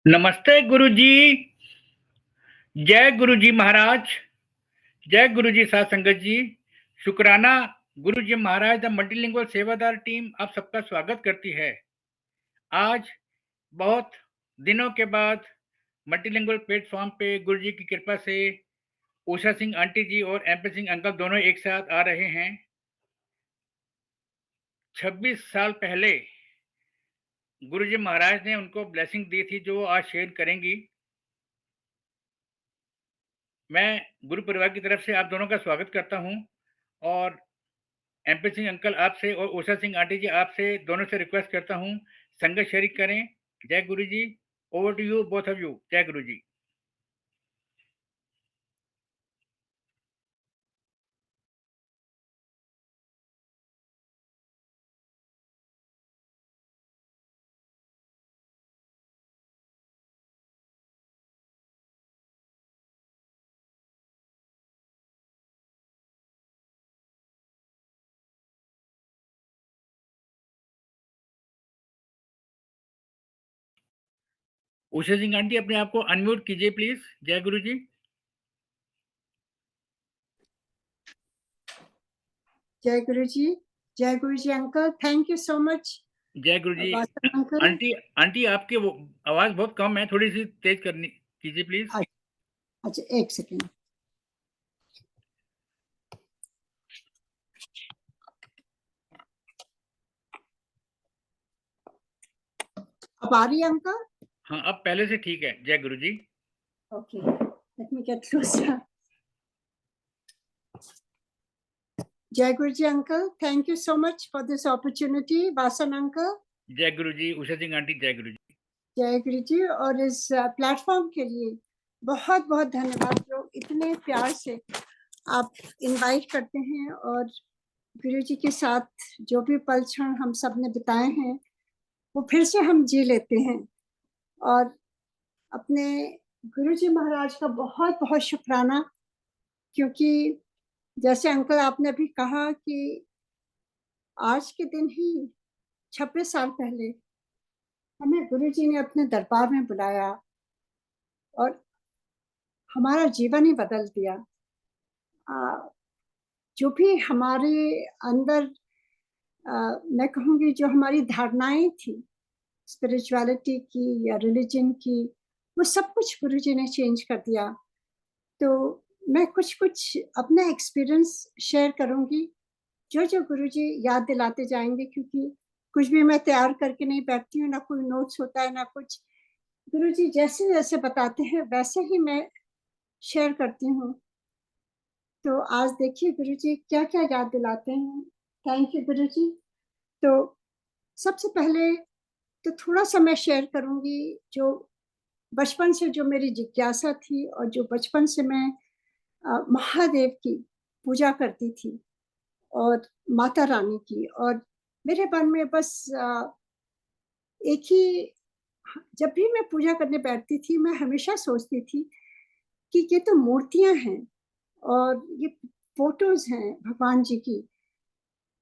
नमस्ते गुरुजी। जय गुरुजी महाराज। जय गुरुजी साध संगत जी। शुक्राना गुरुजी महाराज। द मल्टीलिंगुअल सेवादार टीम आप सबका स्वागत करती है। आज बहुत दिनों के बाद मल्टीलिंगुअल प्लेटफॉर्म पे गुरुजी की कृपा से उषा सिंह आंटी जी और एमपी सिंह अंकल दोनों एक साथ आ रहे हैं। 26 साल पहले गुरुजी महाराज ने उनको ब्लेसिंग दी थी जो वो आज शेयर करेंगी। मैं गुरु परिवार की तरफ से आप दोनों का स्वागत करता हूं और एमपी सिंह अंकल आपसे और उषा सिंह आंटी जी आपसे दोनों से रिक्वेस्ट करता हूं संगत शेयर करें। जय Guru ji. Over to you both of you. जय गुरु जी। उषा सिंह आंटी अपने आप को अनम्यूट कीजिए प्लीज। जय गुरु जी। जय गुरु जी। जय Guru ji uncle, thank you so much. जय Guru ji. Uncle aunty aunty आपकी आवाज बहुत कम है, थोड़ी सी तेज करनी कीजिए प्लीज। अच्छा एक सेकेंड। अब आ रही है अंकल? हाँ अब पहले से ठीक है। जय Guru ji. Okay, let me get closer. जय Guru ji uncle, thank you so much for this opportunity. Vasan uncle. जय गुरु जी। उषा सिंह आंटी जय गुरु जी। जय गुरु जी। और इस प्लेटफॉर्म के लिए बहुत बहुत धन्यवाद जो इतने प्यार से आप इनवाइट करते हैं और गुरु जी के साथ जो भी पल क्षण हम सब ने बिताए हैं वो फिर से हम जी लेते हैं। और अपने गुरु जी महाराज का बहुत बहुत शुक्राना, क्योंकि जैसे अंकल आपने भी कहा कि आज के दिन ही 26 साल पहले हमें गुरु जी ने अपने दरबार में बुलाया और हमारा जीवन ही बदल दिया। जो भी हमारे अंदर मैं कहूँगी जो हमारी धारणाएं थी स्पिरिचुअलिटी की या रिलीजन की, वो सब कुछ गुरु जी ने चेंज कर दिया। तो मैं कुछ कुछ अपना एक्सपीरियंस शेयर करूंगी जो जो गुरुजी याद दिलाते जाएंगे, क्योंकि कुछ भी मैं तैयार करके नहीं बैठती हूँ, ना कोई नोट्स होता है ना कुछ। गुरुजी जैसे जैसे बताते हैं वैसे ही मैं शेयर करती हूँ। तो आज देखिए गुरुजी क्या क्या याद दिलाते हैं। थैंक यू गुरुजी। तो सबसे पहले तो थोड़ा सा मैं शेयर करूंगी जो बचपन से जो मेरी जिज्ञासा थी और जो बचपन से मैं महादेव की पूजा करती थी और माता रानी की। और मेरे मन में बस एक ही, जब भी मैं पूजा करने बैठती थी मैं हमेशा सोचती थी कि ये तो मूर्तियां हैं और ये फोटोज हैं भगवान जी की,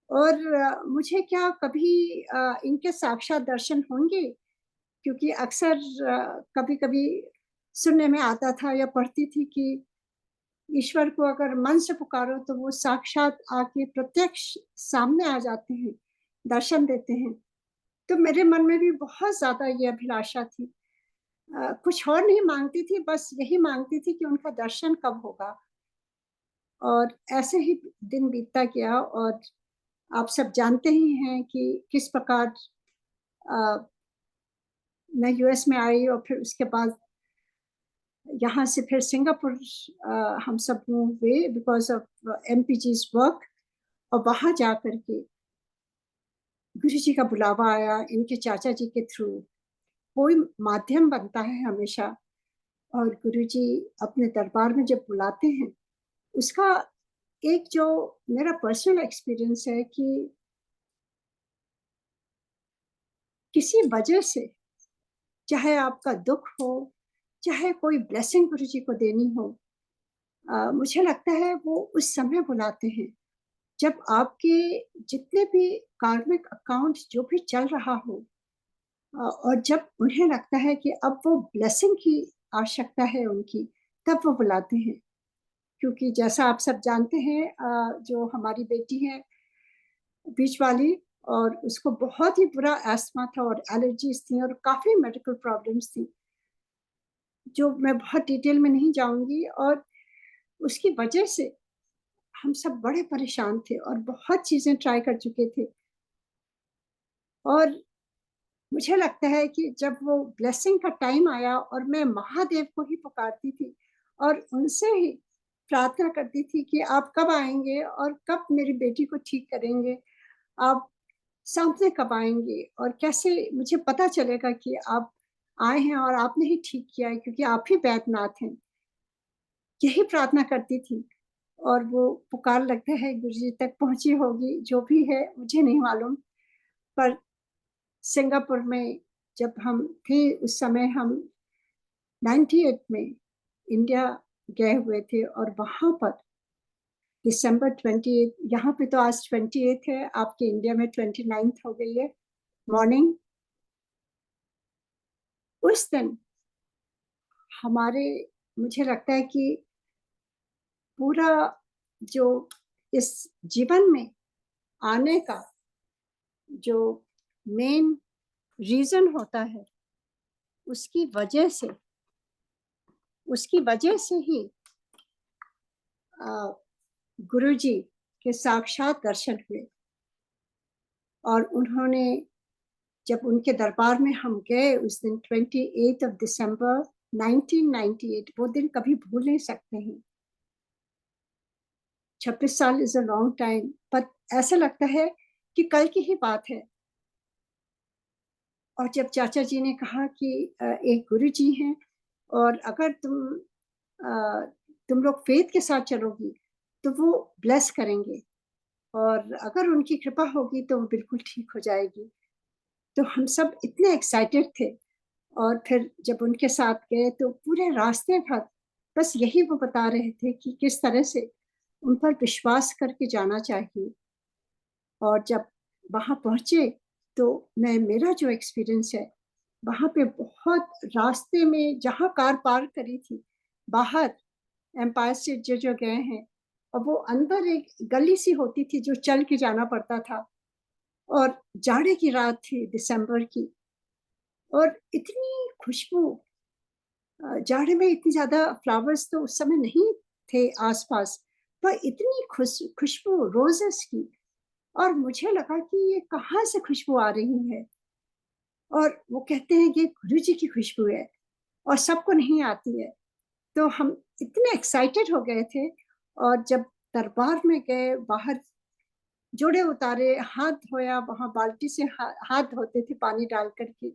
और मुझे क्या कभी इनके साक्षात दर्शन होंगे? क्योंकि अक्सर कभी कभी सुनने में आता था या पढ़ती थी कि ईश्वर को अगर मन से पुकारो तो वो साक्षात आके प्रत्यक्ष सामने आ जाते हैं, दर्शन देते हैं। तो मेरे मन में भी बहुत ज्यादा ये अभिलाषा थी। कुछ और नहीं मांगती थी, बस यही मांगती थी कि उनका दर्शन कब होगा। और ऐसे ही दिन बीतता गया और आप सब जानते ही हैं कि किस प्रकार मैं यूएस में आई और फिर उसके बाद यहाँ से फिर सिंगापुर हम सब मूव हुए बिकॉज ऑफ एमपीजी's वर्क। और वहां जा करके गुरु जी का बुलावा आया इनके चाचा जी के थ्रू। कोई माध्यम बनता है हमेशा, और गुरु जी अपने दरबार में जब बुलाते हैं उसका एक जो मेरा पर्सनल एक्सपीरियंस है कि किसी वजह से, चाहे आपका दुख हो चाहे कोई ब्लेसिंग गुरु जी को देनी हो, मुझे लगता है वो उस समय बुलाते हैं जब आपके जितने भी कार्मिक अकाउंट जो भी चल रहा हो, और जब उन्हें लगता है कि अब वो ब्लेसिंग की आवश्यकता है उनकी, तब वो बुलाते हैं। क्योंकि जैसा आप सब जानते हैं, जो हमारी बेटी है बीच वाली, और उसको बहुत ही बुरा एस्थमा था और एलर्जीज थी और काफ़ी मेडिकल प्रॉब्लम्स थी, जो मैं बहुत डिटेल में नहीं जाऊँगी। और उसकी वजह से हम सब बड़े परेशान थे और बहुत चीज़ें ट्राई कर चुके थे। और मुझे लगता है कि जब वो ब्लेसिंग का टाइम आया और मैं महादेव को ही पुकारती थी और उनसे ही प्रार्थना करती थी कि आप कब आएँगे और कब मेरी बेटी को ठीक करेंगे? आप सामने कब आएँगे और कैसे मुझे पता चलेगा कि आप आए हैं और आपने ही ठीक किया है, क्योंकि आप ही वैद्यनाथ हैं। यही प्रार्थना करती थी और वो पुकार लगता है गुरुजी तक पहुँची होगी, जो भी है मुझे नहीं मालूम। पर सिंगापुर में जब हम थे उस समय हम 98 में इंडिया गए हुए थे और वहाँ पर दिसंबर 28, यहाँ पे तो आज 28 है, आपके इंडिया में 29th हो गई है मॉर्निंग। उस दिन हमारे, मुझे लगता है कि पूरा जो इस जीवन में आने का जो मेन रीज़न होता है, उसकी वजह से ही गुरुजी के साक्षात दर्शन हुए। और उन्होंने, जब उनके दरबार में हम गए उस दिन 28 ऑफ दिसंबर 1998, वो दिन कभी भूल नहीं सकते हैं। 26 साल इज़ अ लॉन्ग टाइम, पर ऐसा लगता है कि कल की ही बात है। और जब चाचा जी ने कहा कि एक गुरुजी हैं और अगर तुम लोग फेथ के साथ चलोगी तो वो ब्लेस करेंगे और अगर उनकी कृपा होगी तो वो बिल्कुल ठीक हो जाएगी। तो हम सब इतने एक्साइटेड थे। और फिर जब उनके साथ गए तो पूरे रास्ते भर बस यही वो बता रहे थे कि किस तरह से उन पर विश्वास करके जाना चाहिए। और जब वहाँ पहुँचे तो मेरा जो एक्सपीरियंस है, वहाँ पे बहुत रास्ते में जहाँ कार पार्क करी थी, बाहर एम्पायर स्टेट जो गए हैं, और वो अंदर एक गली सी होती थी जो चल के जाना पड़ता था। और जाड़े की रात थी दिसंबर की, और इतनी खुशबू, जाड़े में इतनी ज़्यादा फ्लावर्स तो उस समय नहीं थे आसपास, पर इतनी खुशबू रोजेस की। और मुझे लगा कि ये कहाँ से खुशबू आ रही है। और वो कहते हैं कि गुरु जी की खुशबू है और सबको नहीं आती है। तो हम इतने एक्साइटेड हो गए थे। और जब दरबार में गए, बाहर जोड़े उतारे, हाथ धोया, वहाँ बाल्टी से हाथ धोते थे पानी डाल करके,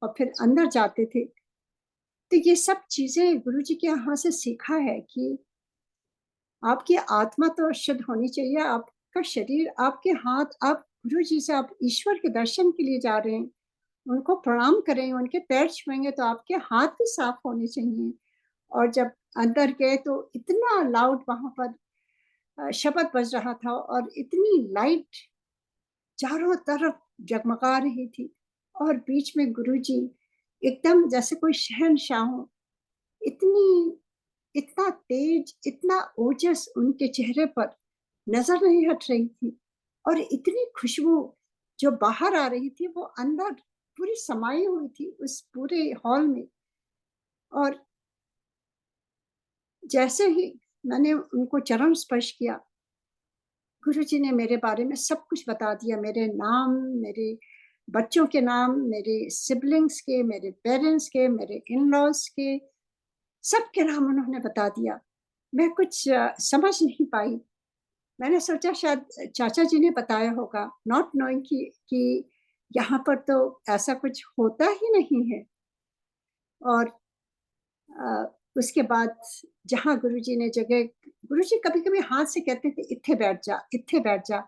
और फिर अंदर जाते थे। तो ये सब चीज़ें गुरुजी के यहाँ से सीखा है कि आपकी आत्मा तो शुद्ध होनी चाहिए, आपका शरीर, आपके हाथ, आप गुरुजी से आप ईश्वर के दर्शन के लिए जा रहे हैं, उनको प्रणाम करेंगे, उनके पैर छुएँगे तो आपके हाथ भी साफ होने चाहिए। और जब अंदर गए तो इतना लाउड वहाँ पर शब्द बज रहा था और इतनी लाइट चारों तरफ जगमगा रही थी, और बीच में गुरुजी एकदम जैसे कोई शहंशाह हो। इतनी इतना तेज, इतना ओजस उनके चेहरे पर नजर नहीं हट रही थी। और इतनी खुशबू जो बाहर आ रही थी वो अंदर पूरी समाई हुई थी उस पूरे हॉल में। और जैसे ही मैंने उनको चरण स्पर्श किया, गुरुजी ने मेरे बारे में सब कुछ बता दिया, मेरे नाम, मेरे बच्चों के नाम, मेरे सिबलिंग्स के, मेरे पेरेंट्स के, मेरे इन-लॉज़ के, सबके नाम उन्होंने बता दिया। मैं कुछ समझ नहीं पाई। मैंने सोचा शायद चाचा जी ने बताया होगा, नॉट नोइंग कि यहाँ पर तो ऐसा कुछ होता ही नहीं है। और उसके बाद जहाँ गुरुजी ने जगह, गुरुजी कभी-कभी हाथ से कहते थे, "इत्थे बैठ जा, इत्थे बैठ जा।"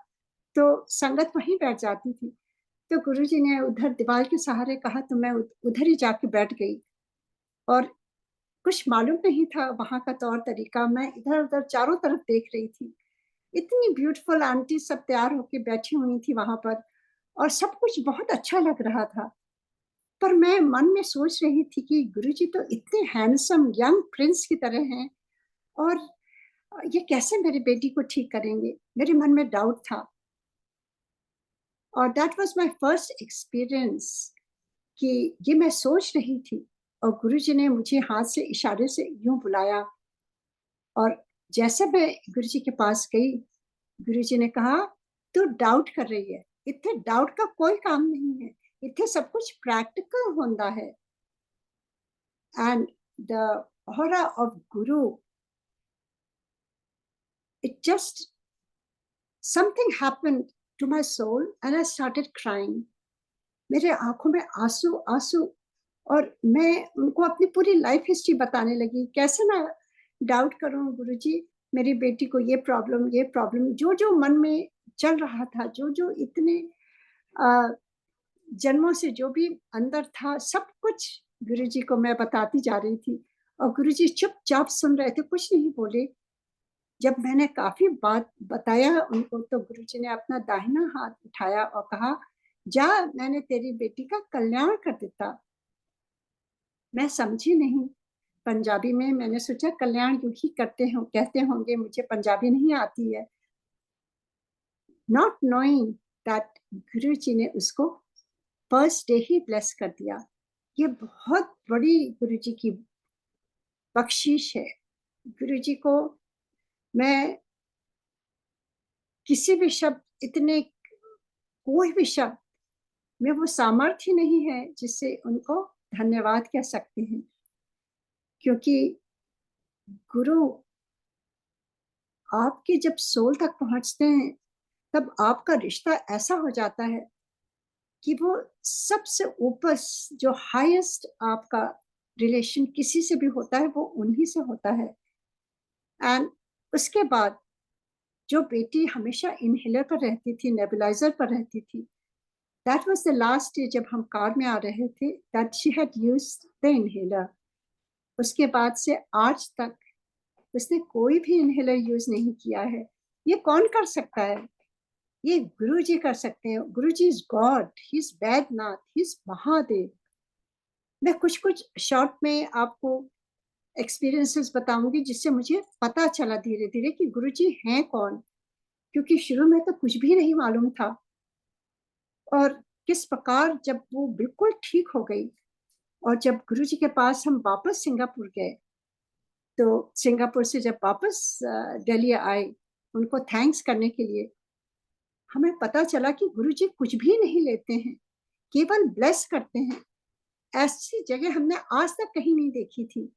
तो संगत वहीं बैठ जाती थी। तो गुरुजी ने उधर दीवार के सहारे कहा तो मैं उधर ही जाके बैठ गई। और कुछ मालूम नहीं था वहाँ का तौर-तरीका, मैं इधर-उधर चारों तरफ देख रही थी। इतनी ब्यूटीफुल आंटी सब तैयार होके बैठी हुई थी वहाँ पर, और सब कुछ बहुत अच्छा लग रहा था। पर मैं मन में सोच रही थी कि गुरुजी तो इतने हैंडसम यंग प्रिंस की तरह हैं, और ये कैसे मेरी बेटी को ठीक करेंगे? मेरे मन में डाउट था। और that was my first experience कि ये मैं सोच रही थी, और गुरुजी ने मुझे हाथ से इशारे से यूं बुलाया, और जैसे मैं गुरुजी के पास गई, गुरुजी ने कहा, तू डाउट कर रही है, इतने डाउट का कोई काम नहीं है, इतने सब कुछ प्रैक्टिकल होता है। And the aura of Guru, it just something happened to my soul and I started crying. मेरे आंखों में आंसू आंसू, और मैं उनको अपनी पूरी लाइफ हिस्ट्री बताने लगी। कैसे मैं डाउट करूं गुरुजी, मेरी बेटी को ये प्रॉब्लम, जो जो मन में चल रहा था, जो जो इतने जन्मों से जो भी अंदर था, सब कुछ गुरुजी को मैं बताती जा रही थी। और गुरुजी चुपचाप सुन रहे थे, कुछ नहीं बोले। जब मैंने काफी बात बताया उनको, तो गुरुजी ने अपना दाहिना हाथ उठाया और कहा, जा, मैंने तेरी बेटी का कल्याण कर देता। मैं समझी नहीं पंजाबी में, मैंने सोचा कल्याण यूं ही कहते होंगे, मुझे पंजाबी नहीं आती है। नॉट नोइंग दैट गुरुजी ने उसको फर्स्ट डे ही ब्लेस कर दिया। ये बहुत बड़ी गुरुजी की बख्शीश है। गुरुजी को मैं किसी भी शब्द, इतने कोई भी शब्द में वो सामर्थ्य नहीं है जिससे उनको धन्यवाद कह सकते हैं। क्योंकि गुरु आपके जब सोल तक पहुंचते हैं, तब आपका रिश्ता ऐसा हो जाता है कि वो सबसे ऊपर, जो हाईएस्ट आपका रिलेशन किसी से भी होता है, वो उन्हीं से होता है। एंड उसके बाद जो बेटी हमेशा इनहेलर पर रहती थी, नेबुलाइजर पर रहती थी, that was the last day जब हम कार में आ रहे थे, that she had used the inhaler. उसके बाद से आज तक उसने कोई भी इनहेलर यूज नहीं किया है। ये कौन कर सकता है? ये गुरु जी कर सकते हैं। Guru ji is God, he is Vaidyanath, he is Mahadev. मैं कुछ कुछ शॉर्ट में आपको एक्सपीरियंसेस बताऊंगी, जिससे मुझे पता चला धीरे धीरे कि गुरु जी हैं कौन, क्योंकि शुरू में तो कुछ भी नहीं मालूम था। और किस प्रकार जब वो बिल्कुल ठीक हो गई, और जब गुरु जी के पास हम वापस सिंगापुर गए, तो सिंगापुर से जब वापस दिल्ली आए उनको थैंक्स करने के लिए, हमें पता चला कि गुरुजी कुछ भी नहीं लेते हैं, केवल ब्लेस करते हैं। ऐसी जगह हमने आज तक कहीं नहीं देखी थी,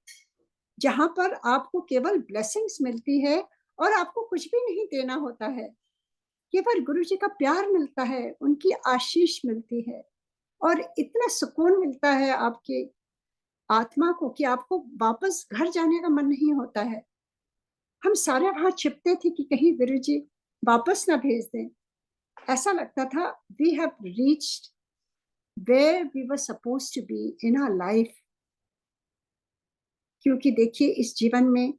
जहां पर आपको केवल ब्लेसिंग्स मिलती है और आपको कुछ भी नहीं देना होता है। केवल गुरुजी का प्यार मिलता है, उनकी आशीष मिलती है, और इतना सुकून मिलता है आपके आत्मा को कि आपको वापस घर जाने का मन नहीं होता है। हम सारे वहां छिपते थे कि कहीं गुरुजी वापस ना भेज दें। ऐसा लगता था we have reached where we were supposed to be in our life. क्योंकि देखिए, इस जीवन में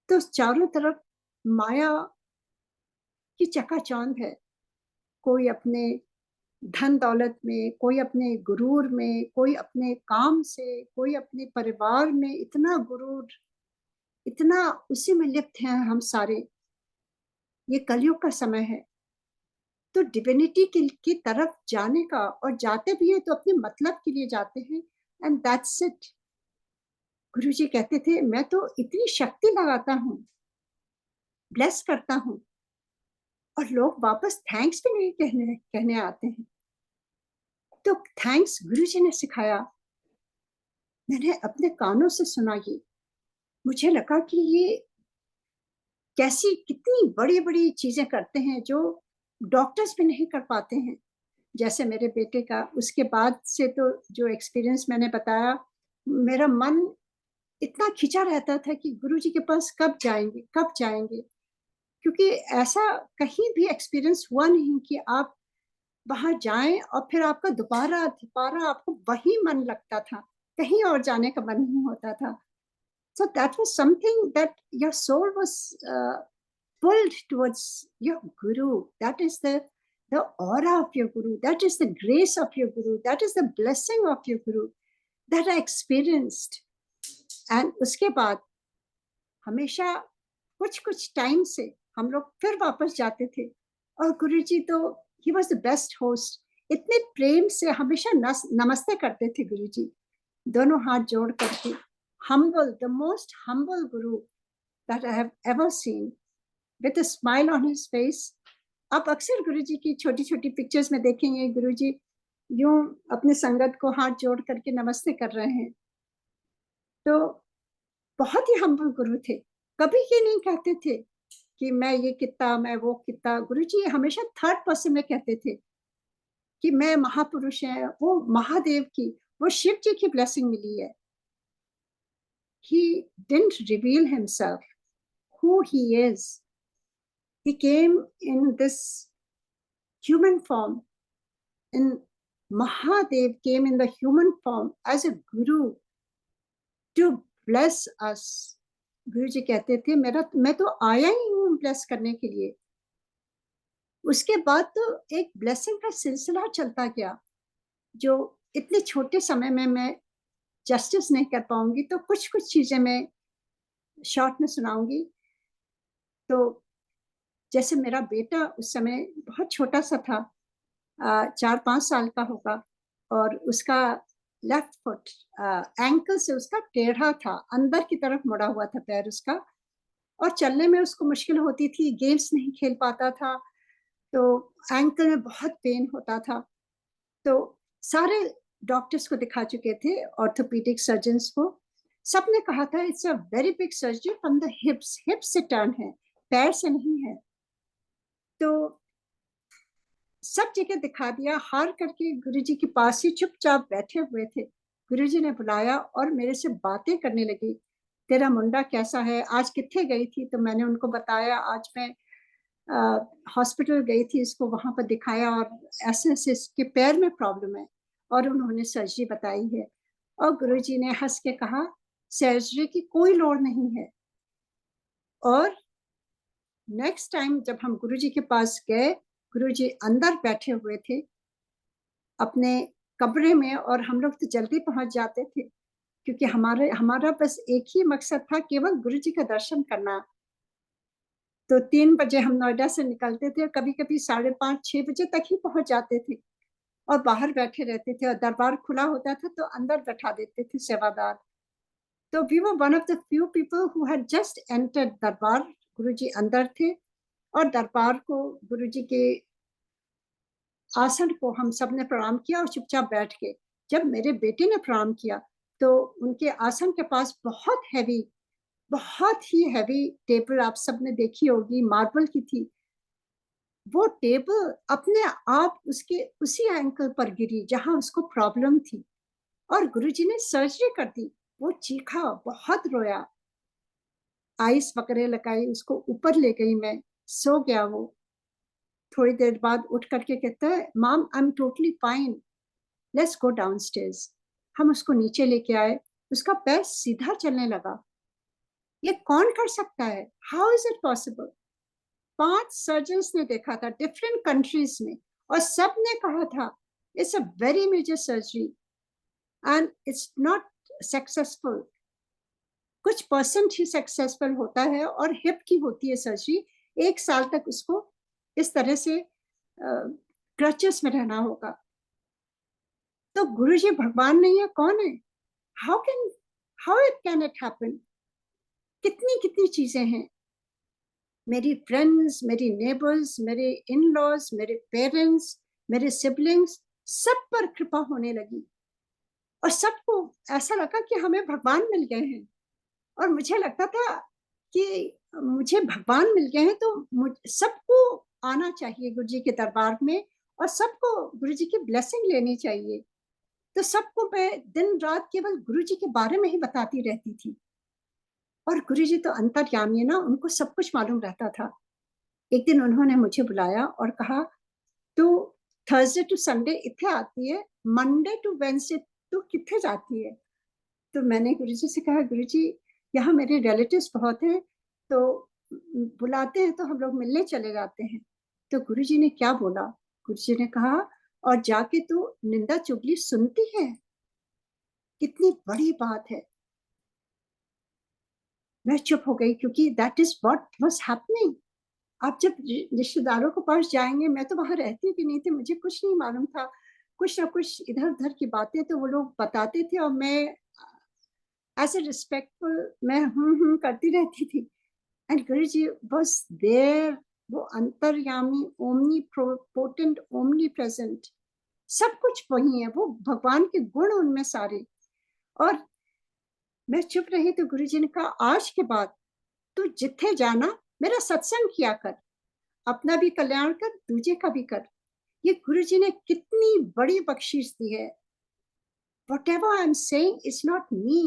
तो चारों तरफ माया की चकाचौंध है। कोई अपने धन दौलत में, कोई अपने गुरूर में, कोई अपने काम से, कोई अपने परिवार में, इतना गुरूर, इतना उसी में लिप्त हैं हम सारे। ये कलयुग का समय है, तो डिविनिटी की तरफ जाने का, और जाते भी हैं तो अपने मतलब के लिए जाते हैं, एंड दैट्स इट। गुरुजी कहते थे, मैं तो इतनी शक्ति लगाता हूँ, ब्लेस करता हूँ, और लोग वापस थैंक्स भी नहीं कहने आते हैं। तो थैंक्स गुरुजी ने सिखाया। मैंने अपने कानों से सुना ये, मुझे लगा कि ये कैसी, कितनी बड़ी बड़ी चीजें करते हैं जो डॉक्टर्स भी नहीं कर पाते हैं, जैसे मेरे बेटे का। उसके बाद से तो जो एक्सपीरियंस मैंने बताया, मेरा मन इतना खिंचा रहता था कि गुरुजी के पास कब जाएंगे, कब जाएंगे। क्योंकि ऐसा कहीं भी एक्सपीरियंस हुआ नहीं कि आप वहां जाएं और फिर आपका दोबारा दोबारा आपको वही मन लगता था, कहीं और जाने का मन नहीं होता था। So that was something that your soul was pulled towards your guru. That is the the aura of your guru, that is the grace of your guru, that is the blessing of your guru that I experienced. And उसके बाद हमेशा कुछ time से हम लोग फिर वापस जाते थे, और गुरुजी तो he was the best host. इतने प्रेम से हमेशा नमस्ते करते थे गुरुजी, दोनों हाथ जोड़ करके. Humble, the most humble guru that I have ever seen, with a smile on his face. आप अक्सर गुरुजी की छोटी छोटी पिक्चर्स में देखेंगे गुरुजी यूं अपने संगत को हाथ जोड़ करके नमस्ते कर रहे हैं. तो बहुत ही हम्बल गुरु थे. कभी ये नहीं कहते थे कि मैं ये कितना, मैं वो कितना. गुरुजी हमेशा थर्ड पर्सन में कहते थे कि मैं महापुरुष है, वो महादेव की, वो शिव जी की ब्लेसिंग मिली है. He didn't reveal himself, who he is. He came in this human form, and Mahadev came in the human form as a guru to bless us. गुरु जी कहते थे मैं तो आया ही हूँ ब्लेस करने के लिए. उसके बाद तो एक ब्लेसिंग का सिलसिला चलता गया, जो इतने छोटे समय में मैं जस्टिस नहीं कर पाऊंगी, तो कुछ चीजें मैं शॉर्ट में सुनाऊंगी. तो जैसे मेरा बेटा उस समय बहुत छोटा सा था, 4-5 साल का होगा, और उसका लेफ्ट फुट एंकल से उसका टेढ़ा था, अंदर की तरफ मुड़ा हुआ था पैर उसका, और चलने में उसको मुश्किल होती थी, गेम्स नहीं खेल पाता था, तो एंकल में बहुत पेन होता था. तो सारे डॉक्टर्स को दिखा चुके थे, ऑर्थोपेडिक सर्जन्स को. सबने कहा था it's a very big surgery from the हिप्स, हिप्स से टर्न है, पैर से नहीं है. तो सब जगह दिखा दिया, हार करके गुरुजी के पास ही चुपचाप बैठे हुए थे. गुरुजी ने बुलाया और मेरे से बातें करने लगी. तेरा मुंडा कैसा है, आज किथे गई थी? तो मैंने उनको बताया आज मैं हॉस्पिटल गई थी, इसको वहां पर दिखाया, और ऐसे इसके पैर में प्रॉब्लम है, और उन्होंने सर्जरी बताई है. और गुरुजी ने हंस के कहा सर्जरी की कोई लोड़ नहीं है. और नेक्स्ट टाइम जब हम गुरुजी के पास गए, गुरुजी अंदर बैठे हुए थे अपने कमरे में, और हम लोग तो जल्दी पहुंच जाते थे क्योंकि हमारा बस एक ही मकसद था, केवल गुरुजी का दर्शन करना. तो 3 बजे हम नोएडा से निकलते थे, और कभी कभी 5:30-6 बजे तक ही पहुंच जाते थे, और बाहर बैठे रहते थे, और दरबार खुला होता था तो अंदर बैठा देते थे सेवादार. तो we were one of the few people who had just entered दरबार. गुरुजी अंदर थे, और दरबार को, गुरुजी के आसन को हम सब ने प्रणाम किया और चुपचाप बैठ गए. जब मेरे बेटे ने प्रणाम किया तो उनके आसन के पास बहुत ही हैवी टेबल, आप सब ने देखी होगी, मार्बल की थी. वो टेबल अपने आप उसके उसी एंकल पर गिरी जहां उसको प्रॉब्लम थी, और गुरुजी ने सर्जरी कर दी. वो चीखा, बहुत रोया, आइस वगैरह लगाई, उसको ऊपर ले गई मैं, सो गया वो. थोड़ी देर बाद उठ करके कहता है mom I am totally fine, let's go downstairs. हम उसको नीचे लेके आए, उसका पैर सीधा चलने लगा. ये कौन कर सकता है, how is it possible? 5 surgeons ने देखा था डिफरेंट कंट्रीज में, और सब ने कहा था it's a very major surgery and it's not successful. कुछ परसेंट ही सक्सेसफुल होता है, और हिप की होती है सर्जरी, 1 साल तक उसको इस तरह से क्रचेस में रहना होगा. तो गुरुजी भगवान नहीं है, कौन है? How it can it happen? कितनी चीजें हैं. मेरी फ्रेंड्स, मेरी नेबर्स, मेरे इन लॉज, मेरे पेरेंट्स, मेरे सिबलिंग्स, सब पर कृपा होने लगी, और सबको ऐसा लगा कि हमें भगवान मिल गए हैं. और मुझे लगता था कि मुझे भगवान मिल गए हैं, तो सबको आना चाहिए गुरुजी के दरबार में, और सबको गुरुजी की ब्लेसिंग लेनी चाहिए. तो सबको मैं दिन रात केवल गुरुजी के बारे में ही बताती रहती थी. और गुरुजी तो अंतर्यामी है ना, उनको सब कुछ मालूम रहता था. एक दिन उन्होंने मुझे बुलाया और कहा तू थर्सडे टू संडे इथे आती है, मंडे टू वेंसडे तू किथे जाती है? तो मैंने गुरुजी से कहा गुरुजी यहाँ मेरे रिलेटिव्स बहुत हैं, तो बुलाते हैं तो हम लोग मिलने चले जाते हैं. तो गुरुजी ने क्या बोला, गुरुजी ने कहा, और जाके तू निंदा चुगली सुनती है, कितनी बड़ी बात है। मैं चुप हो गई, क्योंकि that is what was happening. आप जब रिश्तेदारों के पास जाएंगे, मैं तो वहां रहती भी नहीं थी, मुझे कुछ नहीं मालूम था, कुछ ना कुछ इधर उधर की बातें तो वो लोग बताते थे, और मैं एज ए रिस्पेक्टफुल मैं करती रहती थी। And Guru ji was there, वो अंतर्यामी, ओमनी पोटेंट, ओमनी प्रेजेंट, सब कुछ वही है, वो भगवान के गुण उनमें सारे। और मैं चुप रही तो गुरु जी ने कहा, आज के बाद तू जिथे जाना मेरा सत्संग किया कर, अपना भी कल्याण कर, दूजे का भी कर। ये गुरु जी ने कितनी बड़ी बख्शीश दी है। Whatever I'm saying is not me,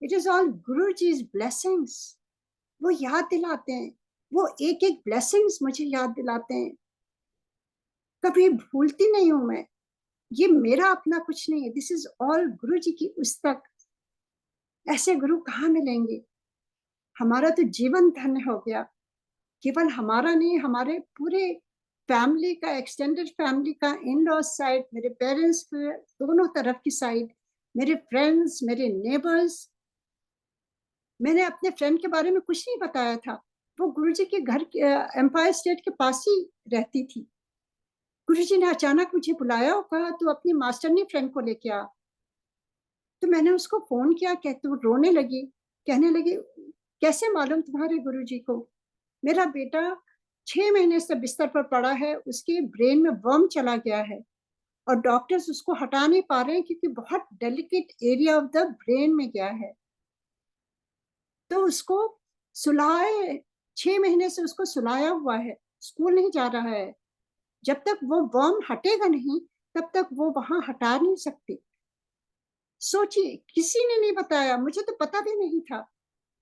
it is all Guruji's blessings. वो याद दिलाते हैं, वो एक एक ब्लेसिंग्स मुझे याद दिलाते हैं, कभी भूलती नहीं हूं मैं। ये मेरा अपना कुछ नहीं है, दिस इज ऑल गुरु जी की पुस्तक। ऐसे गुरु कहाँ मिलेंगे? हमारा तो जीवन धन्य हो गया। केवल हमारा नहीं, हमारे पूरे फैमिली का, एक्सटेंडेड फैमिली का, इन लॉ साइड, मेरे पेरेंट्स के दोनों तरफ की साइड, मेरे फ्रेंड्स, मेरे नेबर्स। मैंने अपने फ्रेंड के बारे में कुछ नहीं बताया था, वो गुरुजी के घर एम्पायर स्टेट के पास ही रहती थी। गुरुजी ने अचानक मुझे बुलाया और कहा, तू अपनी मास्टरनी फ्रेंड को लेके आ। तो मैंने उसको फोन किया, कहते वो रोने लगी, कहने लगी, कैसे मालूम तुम्हारे गुरुजी को? मेरा बेटा 6 महीने से बिस्तर पर पड़ा है, उसके ब्रेन में वर्म चला गया है, और डॉक्टर्स उसको हटा नहीं पा रहे हैं, क्योंकि बहुत delicate area of the brain में गया है। तो उसको सुलाए, 6 महीने से उसको सुलाया हुआ है, स्कूल नहीं जा रहा है। जब तक वो वर्म हटेगा नहीं, तब तक वो वहां हटा नहीं सकते। सोचिए, किसी ने नहीं बताया, मुझे तो पता भी नहीं था।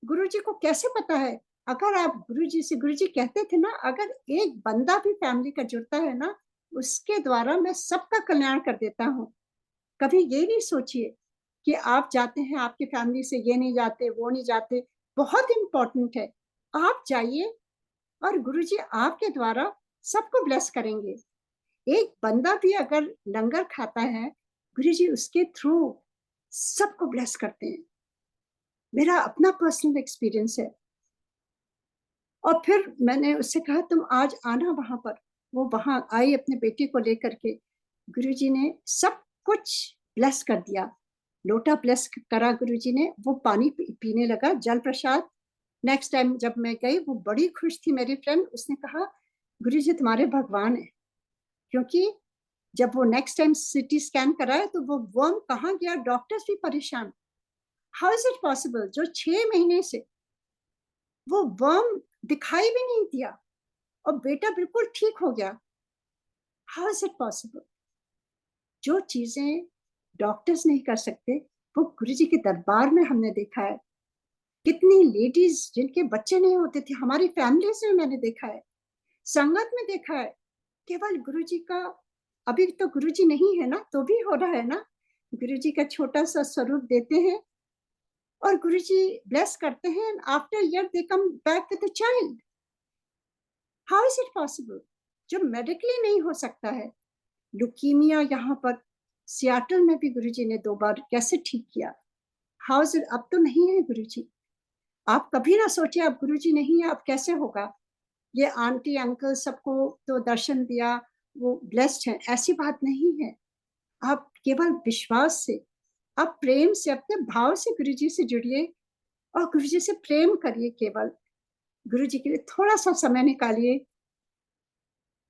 गुरुजी को कैसे पता है? अगर आप गुरुजी से, गुरुजी कहते थे ना, अगर एक बंदा भी फैमिली का जुड़ता है ना, उसके द्वारा मैं सबका कल्याण कर देता हूँ। कभी ये नहीं सोचिए कि आप जाते हैं, आपकी फैमिली से ये नहीं जाते, वो नहीं जाते। बहुत इंपॉर्टेंट है, आप जाइए, और गुरुजी आपके द्वारा सबको ब्लेस करेंगे। एक बंदा भी अगर लंगर खाता है, गुरुजी उसके थ्रू सबको ब्लेस करते हैं। मेरा अपना पर्सनल एक्सपीरियंस है। और फिर मैंने उससे कहा, तुम आज आना वहां पर। वो वहां आई अपने बेटे को लेकर के। गुरुजी ने सब कुछ ब्लेस कर दिया, लोटा ब्लेस करा गुरुजी ने, वो पानी पीने लगा, जल प्रसाद। नेक्स्ट टाइम जब मैं गई, वो बड़ी खुश थी मेरी फ्रेंड, उसने कहा, गुरुजी तुम्हारे भगवान है। क्योंकि जब वो नेक्स्ट टाइम सीटी स्कैन कराया, तो वो वर्म कहाँ गया, डॉक्टर्स भी परेशान। हाउ इज इट पॉसिबल, जो 6 महीने से वो वर्म दिखाई भी नहीं दिया, और बेटा बिल्कुल ठीक हो गया? How is it possible? जो चीजें डॉक्टर्स नहीं कर सकते, वो गुरुजी के दरबार में हमने देखा है। कितनी लेडीज जिनके बच्चे नहीं होते थे, हमारी फैमिली में मैंने देखा है, संगत में देखा है। केवल गुरुजी का, अभी तो गुरुजी नहीं है ना, तो भी हो रहा है ना, गुरुजी का छोटा सा स्वरूप देते हैं, और गुरुजी ब्लेस करते हैं, after year they come back with the child. How is it possible? जो मेडिकली नहीं हो सकता है। लुकीमिया यहाँ पर सियाटल में भी गुरुजी ने 2 बार कैसे ठीक किया। How is it? अब तो नहीं है गुरुजी। आप कभी ना सोचे आप गुरुजी नहीं है, अब कैसे होगा? ये आंटी अंकल सबको तो दर्शन दिया, वो ब्लेस्ड है, ऐसी बात नहीं है। आप केवल विश्वास से, आप प्रेम से, अपने भाव से गुरुजी से जुड़िए, और गुरुजी से प्रेम करिए। केवल गुरुजी के लिए थोड़ा सा समय निकालिए,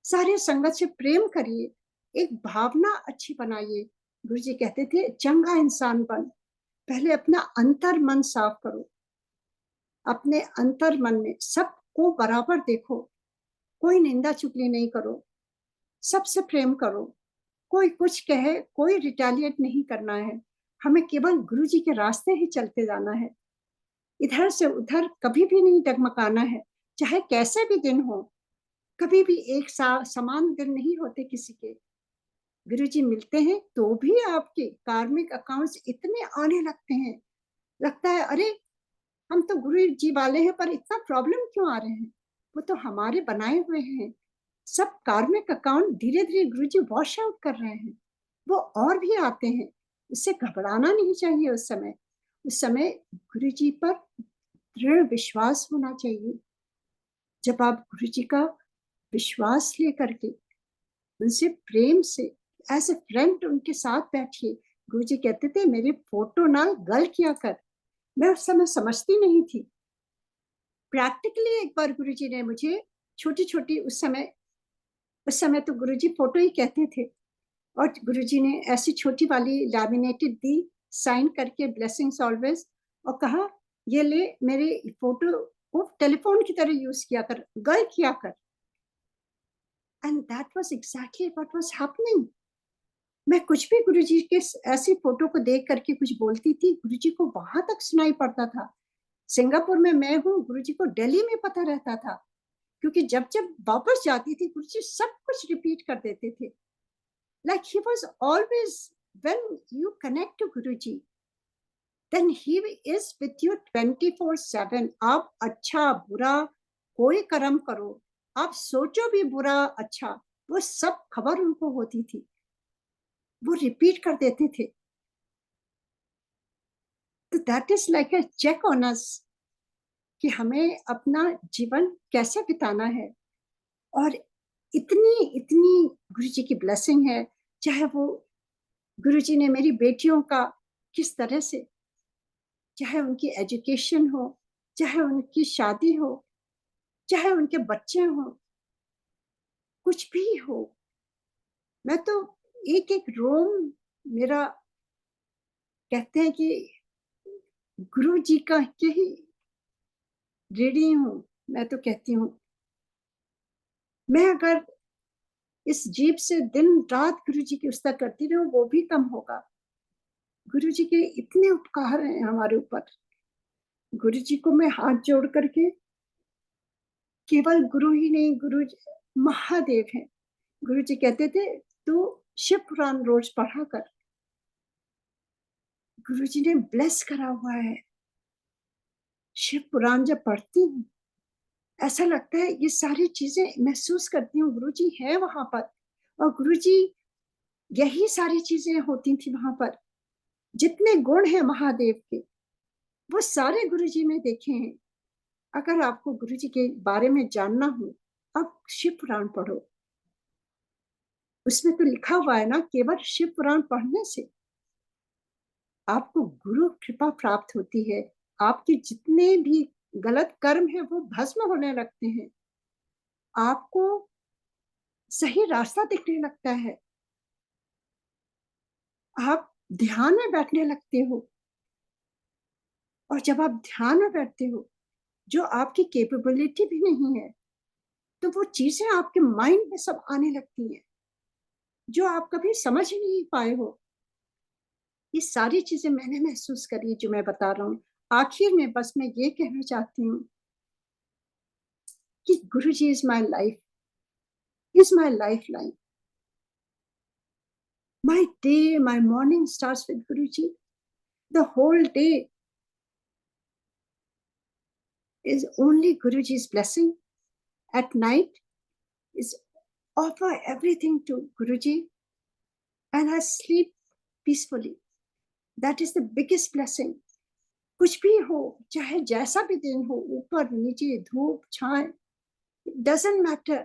सारे संगत से प्रेम करिए, एक भावना अच्छी बनाइए। गुरुजी कहते थे, चंगा इंसान बन, पहले अपना अंतर मन साफ करो। अपने अंतर मन में सबको बराबर देखो, कोई निंदा चुगली नहीं करो, सबसे प्रेम करो। कोई कुछ कहे, कोई रिटेलिएट नहीं करना है, हमें केवल गुरुजी के रास्ते ही चलते जाना है। इधर से उधर कभी भी नहीं डगमगाना है, चाहे कैसे भी दिन हो। कभी भी एक समान दिन नहीं होते किसी के। गुरुजी मिलते हैं तो भी आपके कार्मिक अकाउंट्स इतने आने लगते हैं, लगता है अरे हम तो गुरु जी वाले हैं, पर इतना प्रॉब्लम क्यों आ रहे हैं? वो तो हमारे बनाए हुए हैं। सब कार्मिक अकाउंट धीरे धीरे गुरुजी वॉश आउट कर रहे हैं, वो और भी आते हैं। उससे घबराना नहीं चाहिए। उस समय गुरुजी पर दृढ़ विश्वास होना चाहिए। जब आप गुरुजी का विश्वास लेकर के उनसे प्रेम से एज ए फ्रेंड उनके साथ बैठिए। गुरुजी कहते थे मेरे फोटो ना गल किया कर। मैं उस समय समझती नहीं थी। प्रैक्टिकली एक बार गुरुजी ने मुझे छोटी छोटी, उस समय तो गुरुजी फोटो ही कहते थे, और गुरुजी ने ऐसी छोटी वाली लैमिनेटेड दी, साइन करके ब्लेसिंग्स ऑलवेज, और कहा ये ले, मेरे फोटो को टेलीफोन की तरह यूज किया कर, गल किया कर। And that was exactly what was happening. मैं कुछ भी गुरुजी के ऐसी फोटो को देख करके कुछ बोलती थी, गुरुजी को वहां तक सुनाई पड़ता था। सिंगापुर में मैं हूँ, गुरुजी को दिल्ली में पता रहता था, क्योंकि जब जब वापस जाती थी गुरुजी सब कुछ रिपीट कर देते थे। Like he was always, when you connect to Guruji, then he is with you 24/7. आप अच्छा बुरा कोई कर्म करो, आप सोचो भी बुरा अच्छा, वो सब खबर उनको होती थी, वो रिपीट कर देते थे। तो that is like a check on us कि हमें अपना जीवन कैसे बिताना है। और इतनी इतनी गुरुजी की ब्लेसिंग है। चाहे वो गुरुजी ने मेरी बेटियों का किस तरह से, चाहे उनकी एजुकेशन हो, चाहे उनकी शादी हो, चाहे उनके बच्चे हो, कुछ भी हो, मैं तो एक एक रोम मेरा, कहते हैं कि गुरु जी का के ही ऋणी हूँ। मैं तो कहती हूँ, मैं अगर इस जीप से दिन रात गुरु जी की उस्ता करती रहूं वो भी कम होगा। गुरु जी के इतने उपकार हैं हमारे ऊपर। गुरु जी को मैं हाथ जोड़ करके, केवल गुरु ही नहीं, गुरु महादेव हैं। गुरु जी कहते थे तू शिव पुराण रोज पढ़ा कर। गुरु जी ने ब्लेस करा हुआ है। शिव पुराण जब पढ़ती हूँ ऐसा लगता है, ये सारी चीजें महसूस करती हूँ, गुरु जी है वहां पर, और गुरु जी यही सारी चीजें होती थी वहां पर। जितने गुण हैं महादेव के वो सारे गुरु जी में देखे हैं। अगर आपको गुरु जी के बारे में जानना हो, आप शिव पुराण पढ़ो। उसमें तो लिखा हुआ है ना, केवल शिव पुराण पढ़ने से आपको गुरु कृपा प्राप्त होती है। आपके जितने भी गलत कर्म है वो भस्म होने लगते हैं। आपको सही रास्ता दिखने लगता है। आप ध्यान में बैठने लगते हो, और जब आप ध्यान में बैठते हो जो आपकी कैपेबिलिटी भी नहीं है, तो वो चीजें आपके माइंड में सब आने लगती हैं जो आप कभी समझ ही नहीं पाए हो। ये सारी चीजें मैंने महसूस करी जो मैं बता रहा हूँ। आखिर में बस मैं ये कहना चाहती हूँ कि Guru ji is my life, is my life line. My day, my morning starts with Guruji. The whole day is only Guruji's blessing. At night is offer everything to Guruji, and I sleep peacefully. That is the biggest blessing. कुछ भी हो, चाहे जैसा भी दिन हो, ऊपर नीचे धूप छाए, it doesn't matter,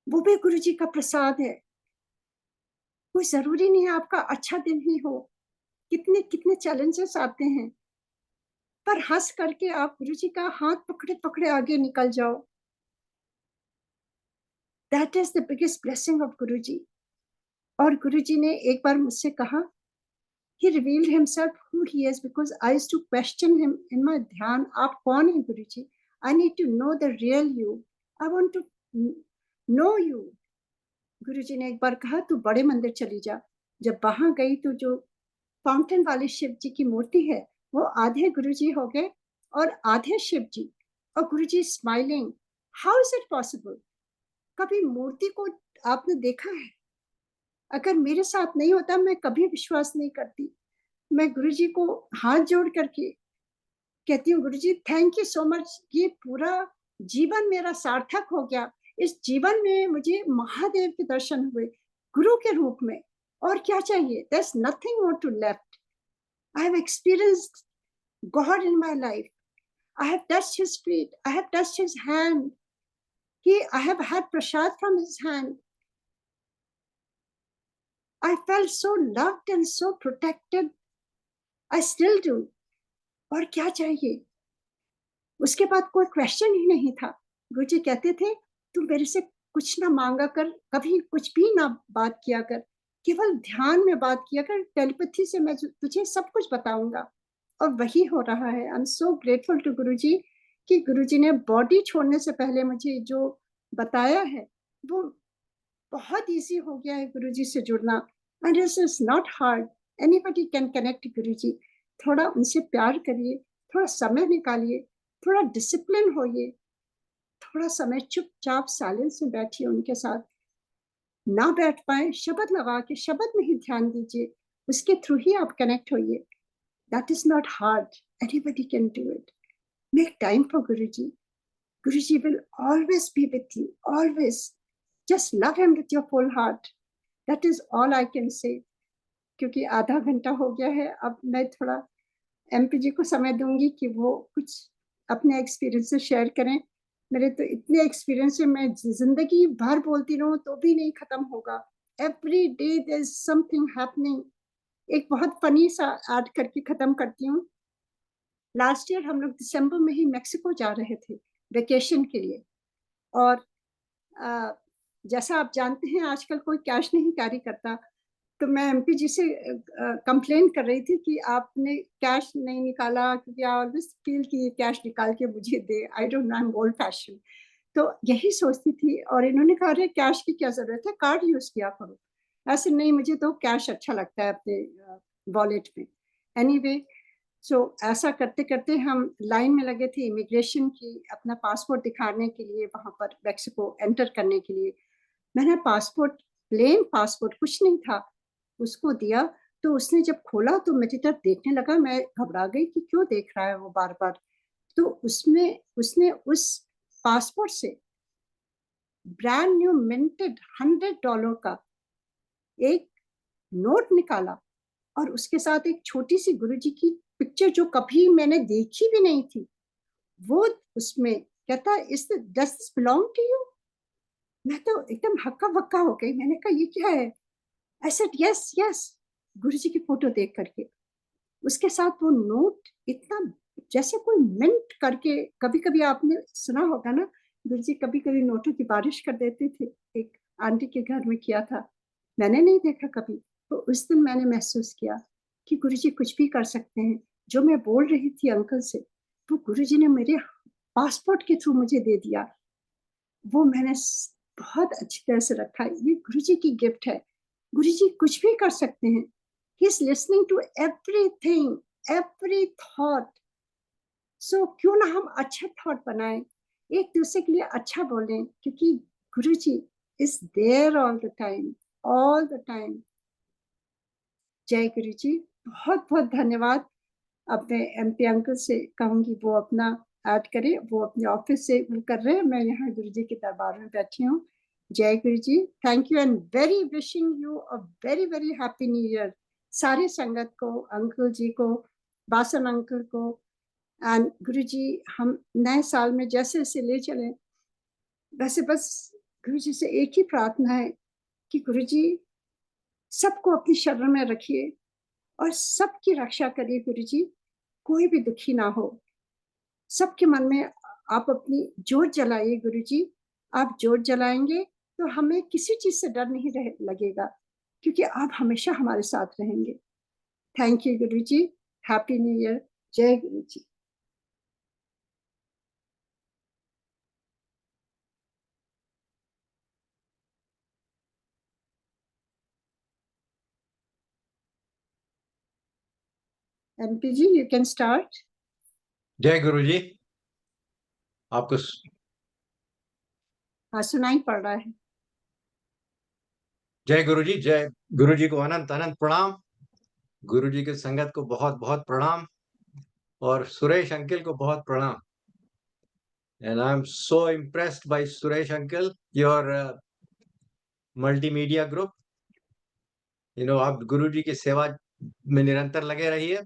वो भी गुरुजी का प्रसाद है। कोई जरूरी नहीं है आपका अच्छा दिन ही हो। कितने कितने चैलेंजेस आते हैं, पर हंस करके आप गुरुजी का हाथ पकड़े पकड़े आगे निकल जाओ। That is the biggest blessing of Guruji. और गुरुजी ने एक बार मुझसे कहा, he revealed himself who he is, because I used to question him in my ध्यान, आप कौन है गुरुजी? I need to know the real you. I want to know you. गुरुजी ने एक बार कहा तू बड़े मंदिर चली जा। जब वहां गई तो जो फाउंटेन वाले शिव जी की मूर्ति है वो आधे गुरुजी हो गए और आधे शिव जी, और Guruji smiling. How is it possible? कभी मूर्ति को आपने देखा है? अगर मेरे साथ नहीं होता मैं कभी विश्वास नहीं करती। मैं गुरुजी को हाथ जोड़ करके कहती हूँ, गुरुजी थैंक यू सो मच, ये पूरा जीवन मेरा सार्थक हो गया। इस जीवन में मुझे महादेव के दर्शन हुए गुरु के रूप में, और क्या चाहिए? There's nothing more to left. I have experienced God in my life. I have touched his feet. I have touched his hand. I have had prasad from his hand. I felt so loved and so protected. I still do. और क्या चाहिए? उसके बाद कोई question ही नहीं था। गुरुजी कहते थे, तू मेरे से कुछ ना मांगा कर, कभी कुछ भी ना बात किया कर, केवल ध्यान में बात किया कर, टेलीपैथी से मैं तुझे सब कुछ बताऊंगा। और वही हो रहा है। I am so grateful to Guruji कि गुरुजी ने बॉडी छोड़ने से पहले मुझे जो बताया है वो बहुत इजी हो गया है गुरुजी से जुड़ना। And this is not hard, anybody can connect Guruji. थोड़ा उनसे प्यार करिए, थोड़ा समय निकालिए, थोड़ा डिसिप्लिन होइए, थोड़ा समय चुपचाप साइलेंस में बैठिए उनके साथ। ना बैठ पाए, शब्द लगा के शब्द में ही ध्यान दीजिए, उसके थ्रू ही आप कनेक्ट होइए। That is not hard, anybody can do it. Make time for Guruji. Guruji will always be with you, always. Just love him with your full heart. That is all I can say. क्योंकि आधा घंटा हो गया है, अब मैं थोड़ा MP जी को समय दूंगी कि वो कुछ अपने एक्सपीरियंस से शेयर करें। मेरे तो इतने एक्सपीरियंस है, मैं जिंदगी भर बोलती रहूं तो भी नहीं खत्म होगा। Every day there is something happening. एक बहुत फनी सा ऐड करके खत्म करती हूँ। लास्ट ईयर हम लोग दिसंबर में ही मेक्सिको जा रहे थे वेकेशन के लिए, और जैसा आप जानते हैं आजकल कोई कैश नहीं कैरी करता, तो मैं एमपी जी से कंप्लेन कर रही थी कि आपने कैश नहीं निकाला, क्योंकि आई ऑलवेज फील कि ये कैश निकाल के मुझे दे। I don't know, I am old fashion. तो यही सोचती थी, और इन्होंने कहा अरे कैश की क्या जरूरत है, कार्ड यूज किया करो। ऐसे नहीं, मुझे तो कैश अच्छा लगता है अपने वॉलेट में। एनीवे, सो ऐसा करते करते हम लाइन में लगे थे इमिग्रेशन की, अपना पासपोर्ट दिखाने के लिए, वहां पर मेक्सिको एंटर करने के लिए। मैंने पासपोर्ट, प्लेन पासपोर्ट, कुछ नहीं था, उसको दिया। तो उसने जब खोला तो मेरी तरफ देखने लगा। मैं घबरा गई कि क्यों देख रहा है वो बार बार। तो उसने उस पासपोर्ट से ब्रांड न्यू मिंटेड $100 का एक नोट निकाला, और उसके साथ एक छोटी सी गुरुजी की पिक्चर जो कभी मैंने देखी भी नहीं थी, वो उसमें कहता, इस does this belong to you? मैं तो एकदम हक्का बक्का हो गई। मैंने कहा ये क्या है? आई सेड यस यस, गुरुजी की फोटो देख करके। उसके साथ वो नोट इतना जैसे कोई मिंट करके, कभी कभी आपने सुना होगा ना, गुरुजी कभी कभी नोटों की बारिश कर देते थे। एक आंटी के घर में किया था, मैंने नहीं देखा कभी। तो उस दिन मैंने महसूस किया कि गुरुजी कुछ भी कर सकते हैं। जो मैं बोल रही थी अंकल से, वो गुरुजी ने मेरे पासपोर्ट के थ्रू मुझे दे दिया। वो मैंने बहुत अच्छी तरह से रखा। ये गुरुजी की गिफ्ट है। गुरुजी कुछ भी कर सकते हैं। He is listening to everything, every thought. So क्यों ना हम अच्छा थॉट बनाएं, एक दूसरे के लिए अच्छा बोलें, क्योंकि Guruji is there all the time, all the time. जय गुरुजी। बहुत बहुत धन्यवाद। अपने एमपी अंकल से कहूंगी वो अपना ऐड करे, वो अपने ऑफिस से वो कर रहे हैं, मैं यहाँ गुरुजी के दरबार में बैठी हूँ। जय Guruji. Thank you, and very wishing you a very very happy new year. सारे संगत को, अंकल जी को, बासन अंकल को, एंड गुरुजी हम नए साल में जैसे जैसे ले चले, वैसे बस गुरुजी से एक ही प्रार्थना है कि गुरुजी सबको अपनी शरण में रखिए और सबकी रक्षा करिए। गुरुजी कोई भी दुखी ना हो। सबके मन में आप अपनी जोत जलाइए गुरुजी। आप जोत जलाएंगे तो हमें किसी चीज से डर नहीं लगेगा, क्योंकि आप हमेशा हमारे साथ रहेंगे। Thank you Guruji. Happy new year. जय Guruji. MP ji you can start. जय गुरु जी। आपको हाँ, सुनाई पड़ रहा है। जय गुरु जी। जय गुरु जी को अनंत अनंत प्रणाम। गुरु जी के संगत को बहुत बहुत प्रणाम, और सुरेश अंकिल को बहुत प्रणाम। And I'm so impressed by Suresh uncle, your multimedia group. आप गुरुजी की सेवा में निरंतर लगे रहिए,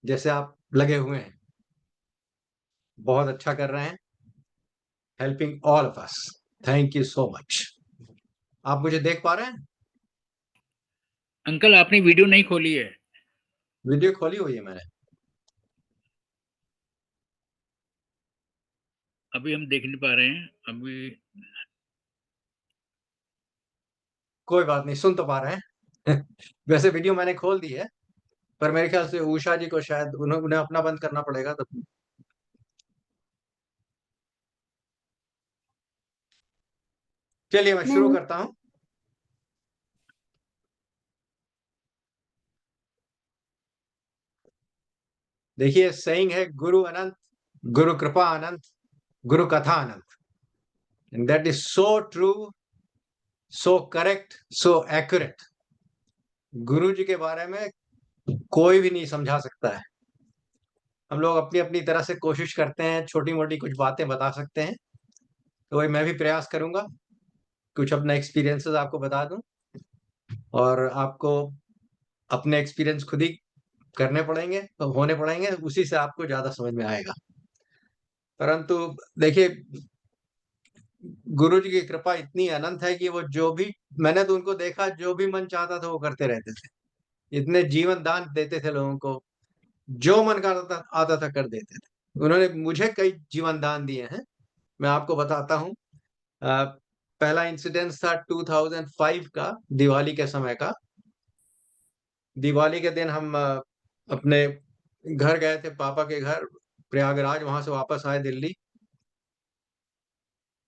जैसे आप लगे हुए हैं। बहुत अच्छा कर रहे हैं, helping all of us. Thank you so much. आप मुझे देख पा रहे हैं? अंकल आपने वीडियो नहीं खोली है। वीडियो खोली हुई है मैंने। अभी हम देख नहीं पा रहे हैं अभी। कोई बात नहीं, सुन तो पा रहे हैं। वैसे वीडियो मैंने खोल दी है, पर मेरे ख्याल से उषा जी को शायद उन्हें अपना बंद करना पड़ेगा। तो चलिए मैं शुरू नहीं, करता हूं। देखिए, सेइंग है गुरु अनंत, गुरु कृपा अनंत, गुरु कथा अनंत। And that is so true, so correct, so accurate. Guru ji के बारे में कोई भी नहीं समझा सकता है। हम लोग अपनी अपनी तरह से कोशिश करते हैं, छोटी मोटी कुछ बातें बता सकते हैं। तो वही मैं भी प्रयास करूंगा, कुछ अपना एक्सपीरियंसेस आपको बता दूं, और आपको अपने एक्सपीरियंस खुद ही करने पड़ेंगे, तो होने पड़ेंगे, उसी से आपको ज्यादा समझ में आएगा। परंतु देखिए, गुरु जी की कृपा इतनी अनंत है कि वो जो भी, मैंने तो उनको देखा, जो भी मन चाहता था वो करते रहते थे। इतने जीवन दान देते थे लोगों को, जो मन का आता था कर देते थे। उन्होंने मुझे कई जीवन दान दिए हैं, मैं आपको बताता हूँ। अ, पहला इंसिडेंस था 2005 का, दिवाली के समय का। दिवाली के दिन हम अपने घर गए थे, पापा के घर प्रयागराज, वहां से वापस आए दिल्ली,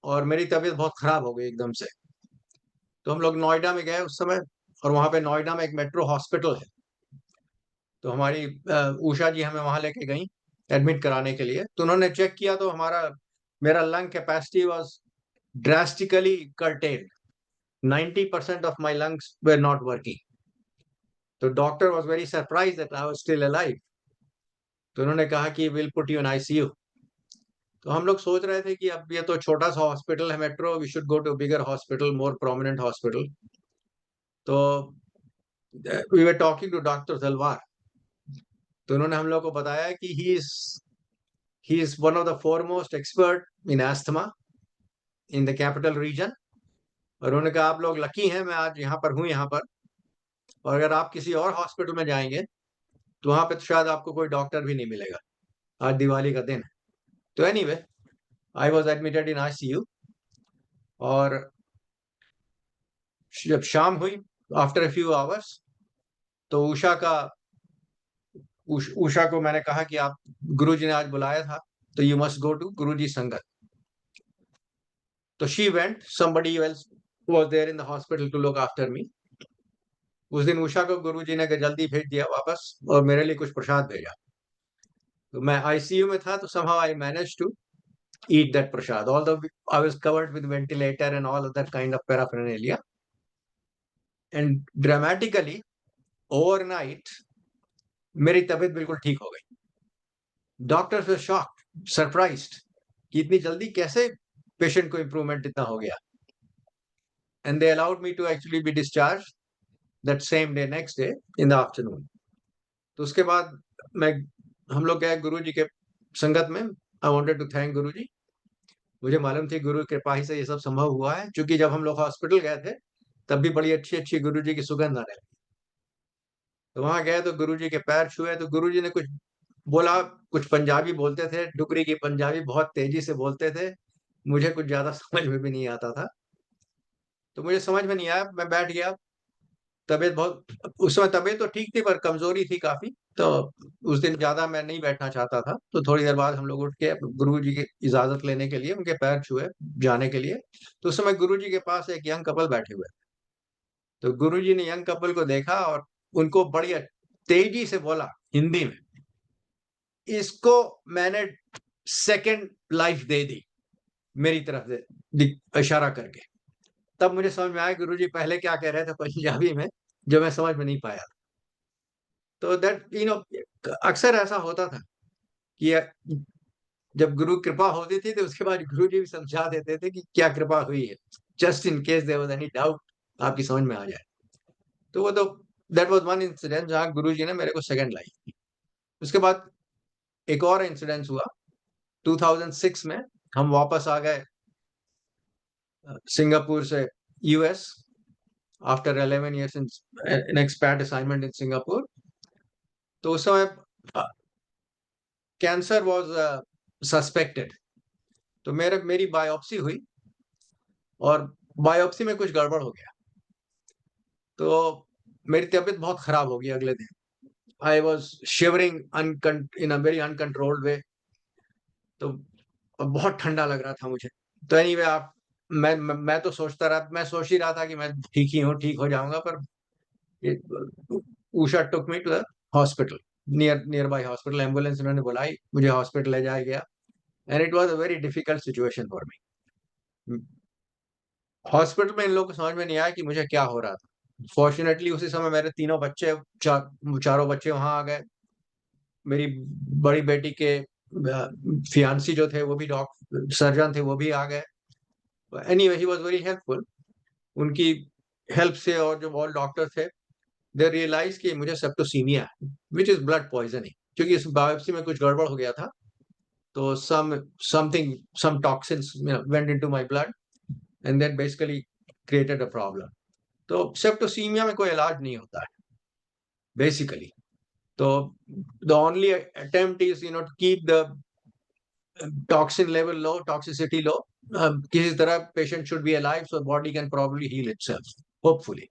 और मेरी तबीयत बहुत खराब हो गई एकदम से। तो हम लोग नोएडा में गए उस समय, और वहां पे नोएडा में एक मेट्रो हॉस्पिटल है। तो हमारी उषा जी हमें वहां लेके गई एडमिट कराने के लिए। तो उन्होंने चेक किया, तो मेरा lung capacity was drastically curtailed. 90% of my lungs were not working. तो doctor was very surprised that I was still alive. तो उन्होंने कहा कि we'll put you in ICU. तो हम लोग सोच रहे थे कि अब ये तो छोटा सा हॉस्पिटल है metro, we should go to bigger hospital, more prominent hospital. तो we were talking to doctor Talwar. तो उन्होंने हम लोग को बताया कि he is one of the foremost expert in asthma in the capital region। और उन्होंने कहा आप लोग लकी हैं, मैं आज यहाँ पर हूँ यहाँ पर, और अगर आप किसी और हॉस्पिटल में जाएंगे तो वहां पे तो शायद आपको कोई डॉक्टर भी नहीं मिलेगा। आज दिवाली का दिन है। तो anyway, I was admitted in ICU। और जब शाम हुई, आफ्टर अ फ्यू आवर्स, तो उषा को मैंने कहा कि आप, गुरुजी ने आज बुलाया था, तो you must go to Guruji संगत। तो she went, somebody else was there in the hospital to look after me. उस दिन उषा को गुरुजी ने जल्दी भेज दिया वापस, और मेरे लिए कुछ प्रसाद भेजा। तो मैं ICU में था, तो somehow I managed to eat that prasad, although I was covered with ventilator and all other kind of paraphernalia. And dramatically, overnight, मेरी तबीयत बिल्कुल ठीक हो गई। डॉक्टर्स वर शॉक्ड, सरप्राइज्ड कि इतनी जल्दी कैसे पेशेंट को इम्प्रूवमेंट इतना हो गया। And they allowed me to actually be discharge that same day, next day in the afternoon. तो उसके बाद मैं हम लोग गए गुरु जी के संगत में। आई वांटेड टू थैंक गुरु जी। मुझे मालूम थी गुरु की कृपा ही से ये सब संभव हुआ है, क्योंकि जब हम लोग हॉस्पिटल गए थे तब भी बड़ी अच्छी अच्छी गुरु जी की सुगंध आने लगी। तो वहां गए तो गुरु जी के पैर छुए, तो गुरु जी ने कुछ बोला, कुछ पंजाबी बोलते थे, डुगरी की पंजाबी बहुत तेजी से बोलते थे, मुझे कुछ ज्यादा समझ में भी नहीं आता था। तो मुझे समझ में नहीं आया, मैं बैठ गया। तबीयत बहुत, उस समय तबीयत तो ठीक थी पर कमजोरी थी काफी। तो उस दिन ज्यादा मैं नहीं बैठना चाहता था। तो थोड़ी देर बाद हम लोग उठ के गुरु जी की इजाजत लेने के लिए, उनके पैर छुए जाने के लिए। तो उस समय गुरु जी के पास एक यंग कपल बैठे हुए। तो गुरु जी ने यंग कपल को देखा और उनको बड़ी तेजी से बोला हिंदी में, इसको मैंने सेकंड लाइफ दे दी, मेरी तरफ से इशारा करके। तब मुझे समझ में आया गुरुजी पहले क्या कह रहे थे पंजाबी में, जो मैं समझ में नहीं पाया। तो दैट अक्सर ऐसा होता था कि जब गुरु कृपा होती थी तो उसके बाद गुरु जी भी समझा देते थे कि क्या कृपा हुई है, just in case there was any doubt आपकी समझ में आ जाए। तो वो तो दैट वाज वन इंसिडेंट जहाँ गुरु जी ने मेरे को सेकंड लाई थी। उसके बाद एक और इंसिडेंस हुआ 2006 में। हम वापस आ गए सिंगापुर से US after 11 years in expat assignment in Singapore। तो उस समय कैंसर वाज सस्पेक्टेड। तो मेरी बायोप्सी हुई और बायोप्सी में कुछ गड़बड़ हो गया, तो मेरी तबीयत बहुत खराब हो गई अगले दिन। I was shivering in a very uncontrolled way. तो बहुत ठंडा लग रहा था मुझे। तो एनीवे आप मैं तो मैं सोच ही रहा था कि मैं ठीक ही हूँ, ठीक हो जाऊंगा। पर Usha took me to the hospital, nearby hospital. Ambulance उन्होंने बुलाई, मुझे हॉस्पिटल ले जाया गया and it was a very difficult situation for me. Hospital में इन लोगों को समझ में नहीं आया कि मुझे क्या हो रहा था। फॉर्चुनेटली उसी समय मेरे तीनों बच्चे, चारों बच्चे वहां आ गए। मेरी बड़ी बेटी के फियांसी जो थे वो भी सर्जन थे, वो भी आ गए। Anyway he was very helpful. उनकी हेल्प से और जो ऑल डॉक्टर थे, दे रियलाइज कि मुझे सेप्टोसीमिया है, विच इज ब्लड पॉइजनिंग। क्योंकि इस बायोप्सी में कुछ गड़बड़ हो गया था, तो some toxins went into my blood and that basically created a problem। तो सेप्टोसीमिया में कोई इलाज नहीं होता है बेसिकली। तो the only attempt is to keep the toxin level low, toxicity low। किसी तरह patient should be alive so body can probably heal itself, hopefully।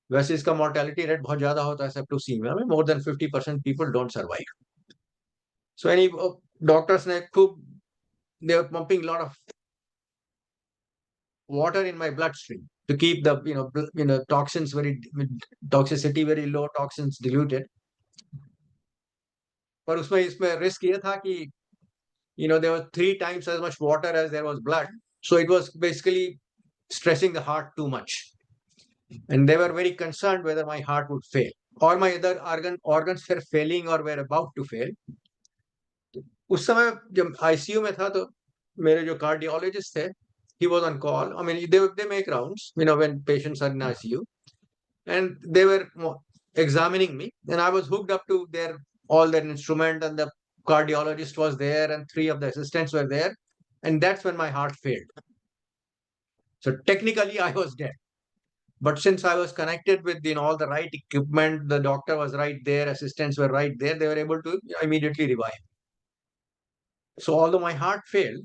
वैसे इसका mortality rate बहुत ज्यादा होता है सेप्टोसीमिया में, more than 50% people don't survive। So any doctors ने खूब, they were pumping a lot of water in my bloodstream to keep the toxins toxicity very low, toxins diluted। पर इसमें रिस्क ये था कि there was 3 times as much water as there was blood, so it was basically stressing the heart too much and they were very concerned whether my heart would fail or my other organs were failing or were about to fail। उस समय जब ICU में था तो मेरे जो cardiologist थे, he was on call। I mean, they make rounds, when patients are in ICU, and they were examining me, and I was hooked up to all their instrument, and the cardiologist was there, and 3 of the assistants were there, and that's when my heart failed। So technically, I was dead, but since I was connected with all the right equipment, the doctor was right there, assistants were right there, they were able to immediately revive। So although my heart failed,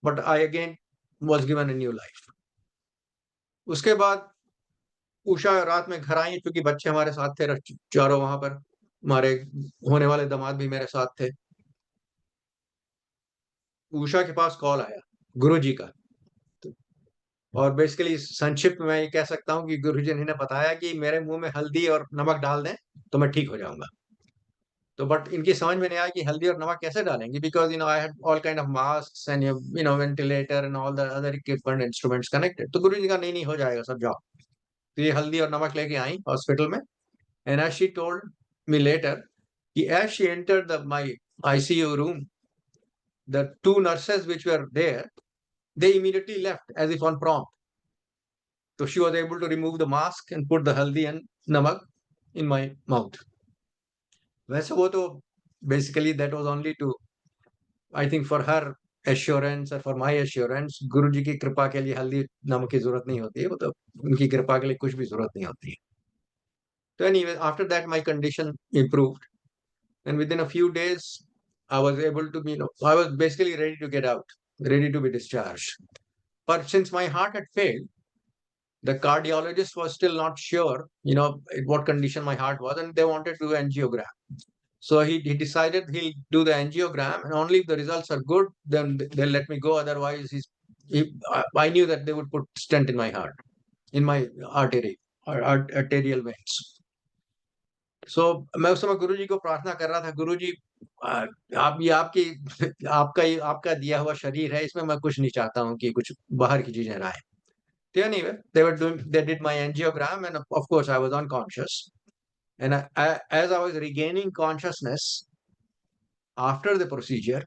but I again was given a new life। उसके बाद उषा रात में घर आई, क्योंकि बच्चे हमारे साथ थे चारों वहां पर, हमारे होने वाले दामाद भी मेरे साथ थे। उषा के पास कॉल आया गुरुजी का, और बेसिकली संक्षिप्त में ये कह सकता हूँ कि गुरुजी ने बताया कि मेरे मुंह में हल्दी और नमक डाल दें तो मैं ठीक हो जाऊंगा। तो बट इनकी समझ में नहीं आया कि हल्दी और नमक कैसे डालेंगे, because I had all kind of mask and ventilator and all the other equipment instruments connected. तो गुरुजी का नहीं हो जाएगा सब, जाओ। तो ये हल्दी और नमक लेके आई हॉस्पिटल में, and as she told me later, as she entered my ICU room, the 2 nurses which were there, they immediately left as if on prompt। So she was able to remove the mask and put the haldi and namak in my mouth। वैसे वो तो basically that was only to, I think, for her assurance or for my assurance। गुरु जी की कृपा के लिए हल्दी नमक की जरूरत नहीं होती है, वो तो उनकी कृपा के लिए कुछ भी जरूरत नहीं होती है। तो anyway, after that my condition improved, and within a few days I was able to I was basically ready to get out, ready to be discharged। But since my heart had failed, the cardiologist was still not sure what condition my heart was, and they wanted to do angiogram। So he decided he'll do the angiogram, and only if the results are good then they'll let me go, otherwise I knew that they would put stent in my heart, in my arterial veins। सो मैं उस समय गुरुजी को प्रार्थना कर रहा था, गुरुजी आप ये आपका दिया हुआ शरीर है, इसमें मैं कुछ नहीं चाहता हूँ कि कुछ बाहर की चीजें आए। So anyway, they did my angiogram, and of course I was unconscious, and as I was regaining consciousness after the procedure,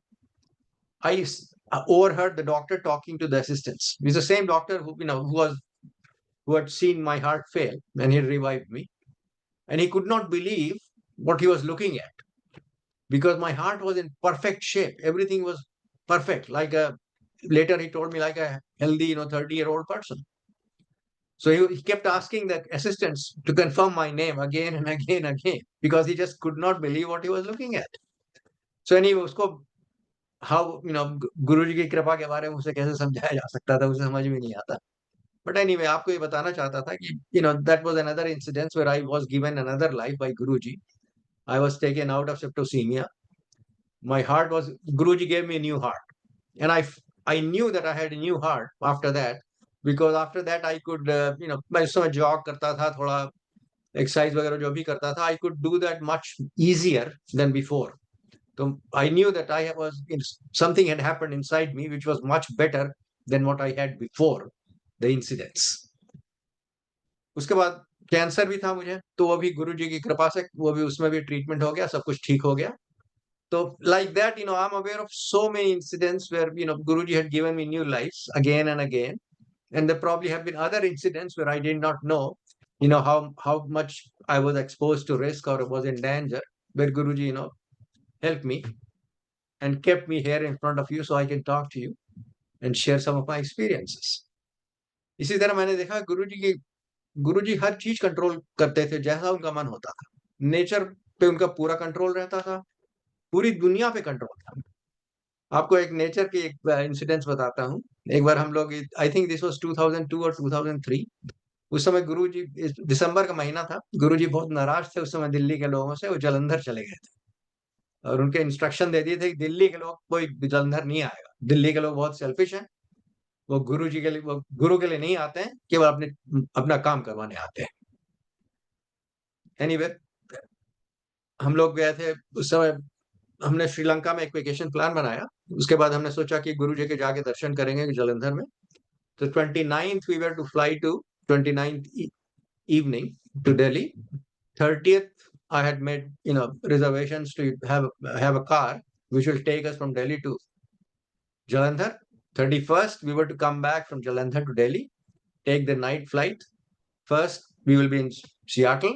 overheard the doctor talking to the assistants. He's the same doctor who had seen my heart fail and he revived me. And he could not believe what he was looking at because my heart was in perfect shape. Everything was perfect. Later he told me like a healthy, 30-year-old person. So he kept asking the assistants to confirm my name again and again and again because he just could not believe what he was looking at. So anyway, usko how गुरुजी की कृपा के बारे में उसे कैसे समझाया जा सकता था, उसे समझ में नहीं आता. But anyway, आपको ये बताना चाहता था कि that was another incident where I was given another life by Guruji. I was taken out of septicemia. My heart was, Guruji gave me a new heart, and I knew that I had a new heart after that, because after that I could मैं उस समय jog करता था, थोड़ा exercise वगैरह जो भी करता था, I could do that much easier than before. So I knew that something had happened inside me which was much better than what I had before the incidents. उसके बाद कैंसर भी था मुझे, तो वो भी गुरुजी की कृपा से वो भी उसमें भी ट्रीटमेंट हो गया, सब कुछ ठीक हो गया. So like that, I'm aware of so many incidents where, Guruji had given me new lives again and again. And there probably have been other incidents where I did not know, how much I was exposed to risk or was in danger, where Guruji, helped me and kept me here in front of you so I can talk to you and share some of my experiences. इसी तरह मैंने देखा गुरुजी हर चीज control करते थे जैसा उनका मन होता था. नेचर पे उनका पूरा कंट्रोल रहता था, पूरी दुनिया पे कंट्रोल था. आपको एक नेचर की एक इंसिडेंस बताता हूँ. एक बार हम लोग, आई थिंक दिस वाज 2002 और 2003, उस समय गुरुजी, दिसंबर का महीना था, गुरुजी बहुत नाराज थे उस समय दिल्ली के लोगों से. वो जालंधर चले गए थे और उनके इंस्ट्रक्शन दे दिए थे कि दिल्ली के लोग कोई जालंधर नहीं आएगा, दिल्ली के लोग बहुत सेल्फिश हैं, वो गुरु के लिए नहीं आते हैं, केवल अपना काम करवाने आते हैं. एनीवे, हम लोग गए थे उस समय, हमने श्रीलंका में एक वेकेशन प्लान बनाया. उसके बाद हमने सोचा कि गुरुजी के जाके दर्शन करेंगे जालंधर में. तो 29th we were to fly to 29th evening to Delhi. 30th I had made reservations to have a car which will take us from Delhi to Jalandhar. 31st we were to come back from Jalandhar to Delhi, take the night flight. First we will be in Seattle.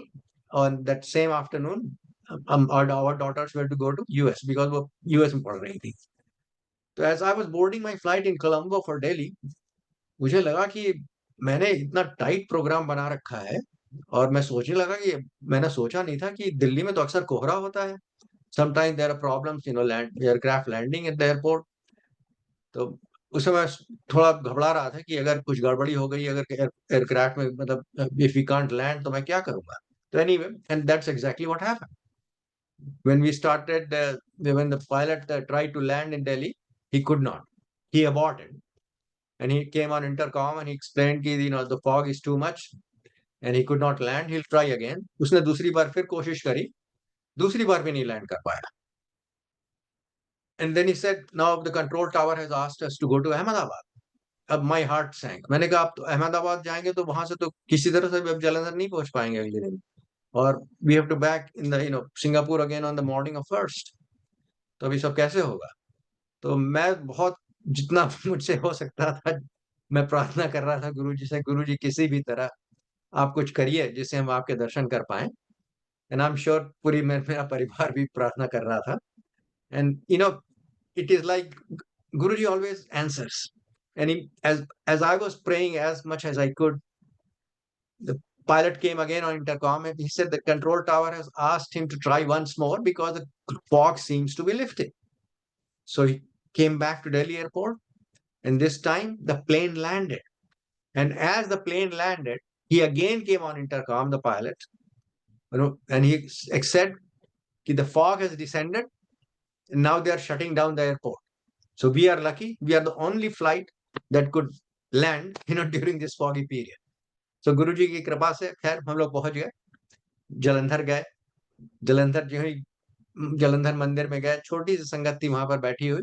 On that same afternoon, our daughters were to go to US because वो US में पढ़ रही थी. So as I was boarding my flight in Colombo for Delhi, मुझे लगा कि मैंने इतना टाइट प्रोग्राम बना रखा है और मैं सोचने लगा कि मैंने सोचा नहीं था कि दिल्ली में तो अक्सर कोहरा होता है. Sometimes there are problems, aircraft landing at the airport. तो उस समय थोड़ा घबरा रहा था कि अगर कुछ गड़बड़ी हो गई, अगर एयरक्राफ्ट में, मतलब if we can't land, तो मैं क्या करूंगा. So anyway, and that's exactly what happened. When we started, when the pilot tried to land in Delhi, he could not. He aborted. And he came on intercom and he explained that the fog is too much and he could not land. He'll try again. उसने दूसरी बार फिर कोशिश करी, दूसरी बार भी नहीं land कर पाया. And then he said, now the control tower has asked us to go to Ahmedabad. अब my heart sank. मैंने कहा आप तो अहमदाबाद जाएंगे तो वहां से तो किसी तरह से अब जालंधर नहीं पहुंच पाएंगे अगले दिन, और we have to back in the Singapore again on the morning of 1st. तो अभी सब कैसे होगा. तो मैं बहुत, जितना मुझसे हो सकता था, मैं प्रार्थना कर रहा था गुरुजी से, गुरुजी किसी भी तरह आप कुछ करिए जिससे हम आपके दर्शन कर पाए. एंड आई एम श्योर पूरी मेरा परिवार भी प्रार्थना कर रहा था. And it is like Guruji always answers. And as I was praying as much as I could, the pilot came again on intercom and he said the control tower has asked him to try once more because the fog seems to be lifting. So he came back to Delhi airport, and this time the plane landed. And as the plane landed, he again came on intercom, the pilot, and he said that the fog has descended and now they are shutting down the airport. So we are lucky, we are the only flight that could land during this foggy period. So Guruji की कृपा से खैर हम लोग पहुंच गए, जलंधर गए. जलंधर जो ही जलंधर मंदिर में गए, छोटी सी संगत थी वहां पर बैठी हुई,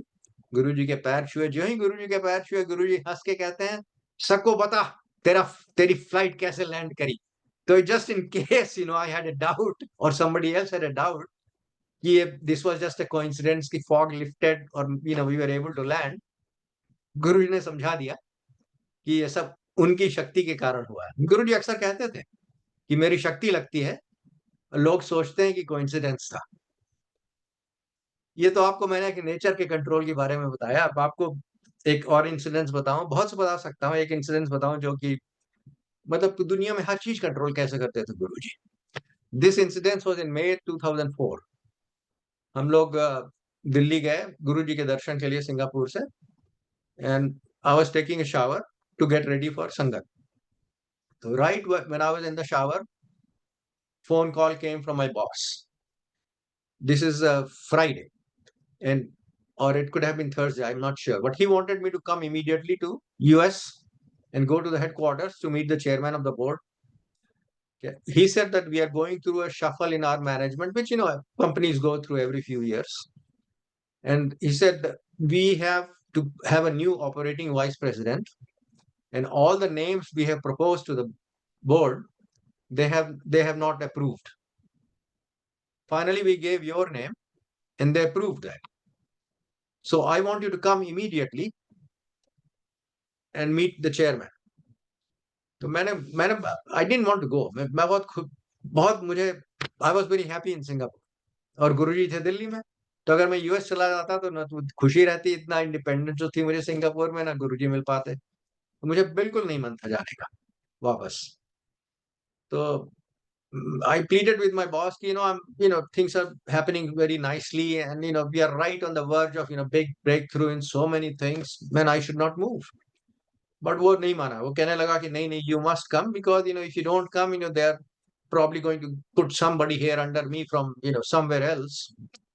गुरुजी के पैर छुए. जो ही गुरुजी के पैर छुए, गुरुजी हंस के कहते हैं, सबको बता तेरी फ्लाइट कैसे लैंड करी. तो just in case I had a doubt or somebody else had a doubt, कि ये this was just a coincidence कि फॉग लिफ्टेड और we were able to land. Guruji ने समझा दिया कि ये सब उनकी शक्ति के कारण हुआ है। गुरुजी अक्सर कहते थे कि मेरी शक्ति लगती है, लोग सोचते हैं कि कोइंसिडेंस था। ये तो आपको मैंने एक नेचर के कंट्रोल के बारे में बताया। अब आपको एक और इंसिडेंस बताऊं, बहुत से बता सकता हूं, एक इंसिडेंस बताऊं जो कि मतलब दुनिया में हर चीज कंट्रोल कैसे करते थे गुरुजी। दिस इंसिडेंस वाज इन मई 2004। हम लोग दिल्ली गए गुरुजी के दर्शन के लिए सिंगापुर से, and I was taking a shower to get ready for संगत। So right when I was in the shower, phone call came from my boss. This is a Friday, and or it could have been Thursday, I'm not sure. But he wanted me to come immediately to US and go to the headquarters to meet the chairman of the board. Okay. He said that we are going through a shuffle in our management, which companies go through every few years. And he said that we have to have a new operating vice president, and all the names we have proposed to the board, they have not approved. Finally, we gave your name and they approved that. So I want you to come immediately and meet the chairman. तो मैंने I didn't want to go. मैं बहुत मुझे I was very happy in Singapore. और गुरुजी थे दिल्ली में, तो अगर मैं यूएस चला जाता तो ना तो खुशी रहती, इतना इंडिपेंडेंस जो थी मुझे सिंगापुर में, ना गुरुजी मिल पाते, तो मुझे बिल्कुल नहीं मन था जाने का वापस। तो I pleaded with my boss, things are happening very nicely, and we are right on the verge of big breakthrough in so many things, man, I should not move. But वो नहीं माना, वो कहने लगा कि नहीं, you must come, because if you don't come, they are probably going to put somebody here under me from somewhere else,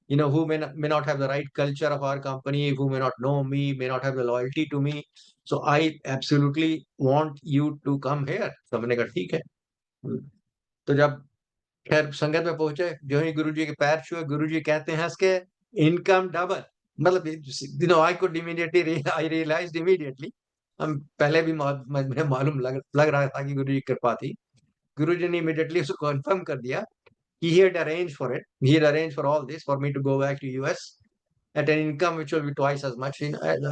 who may not have the right culture of our company, who may not know me, may not have the loyalty to me. So I absolutely want you to come here. तो मैंने कहा ठीक है। तो जब खैर संगत में पहुंचे, जो ही गुरुजी के पैर छुए, गुरुजी कहते हैं हंस के, इनकम डबल। मतलब I could immediately I realised immediately, हम पहले भी मुझे मालूम लग रहा था कि गुरुजी की कृपा थी। गुरुजी ने इमीडिएटली उसको कंफर्म कर दिया कि he had arranged for it, he had arranged for all this for me to go back to US at an income which will be twice as much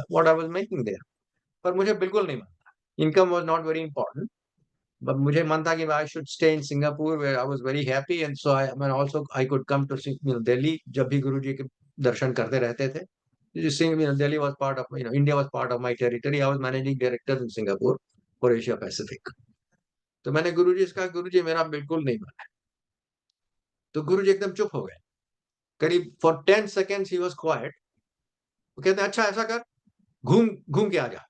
what I was making there. पर मुझे बिल्कुल नहीं मानता, income was not very important. But मुझे मन था कि I should stay in Singapore where I was very happy, and so I could come to Delhi जब भी गुरुजी के दर्शन करते रहते थे। Delhi was part of India was part of my territory. I was managing director in Singapore for Asia Pacific. तो मैंने गुरुजी से कहा, गुरुजी मेरा बिल्कुल नहीं माना। तो गुरुजी एकदम चुप हो गए, करीब for 10 seconds he was quiet. वो कहते हैं अच्छा ऐसा कर, घूम के आ जा।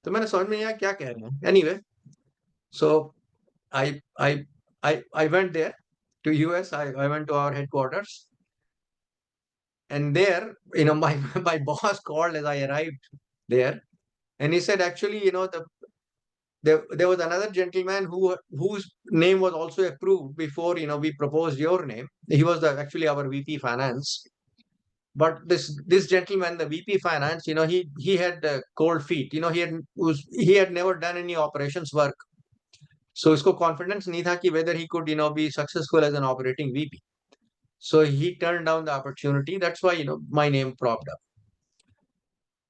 तो मैंने समझ में नहीं आया क्या कह रहे हैं। Anyway, so I went there to US. I went to our headquarters, and there, my boss called as I arrived there, and he said, actually, there was another gentleman whose name was also approved before, we proposed your name. He was actually our VP Finance. But this gentleman, the VP Finance, he had cold feet. He had never done any operations work. So इसको confidence नहीं था कि whether he could, be successful as an operating VP. So he turned down the opportunity. That's why, my name propped up.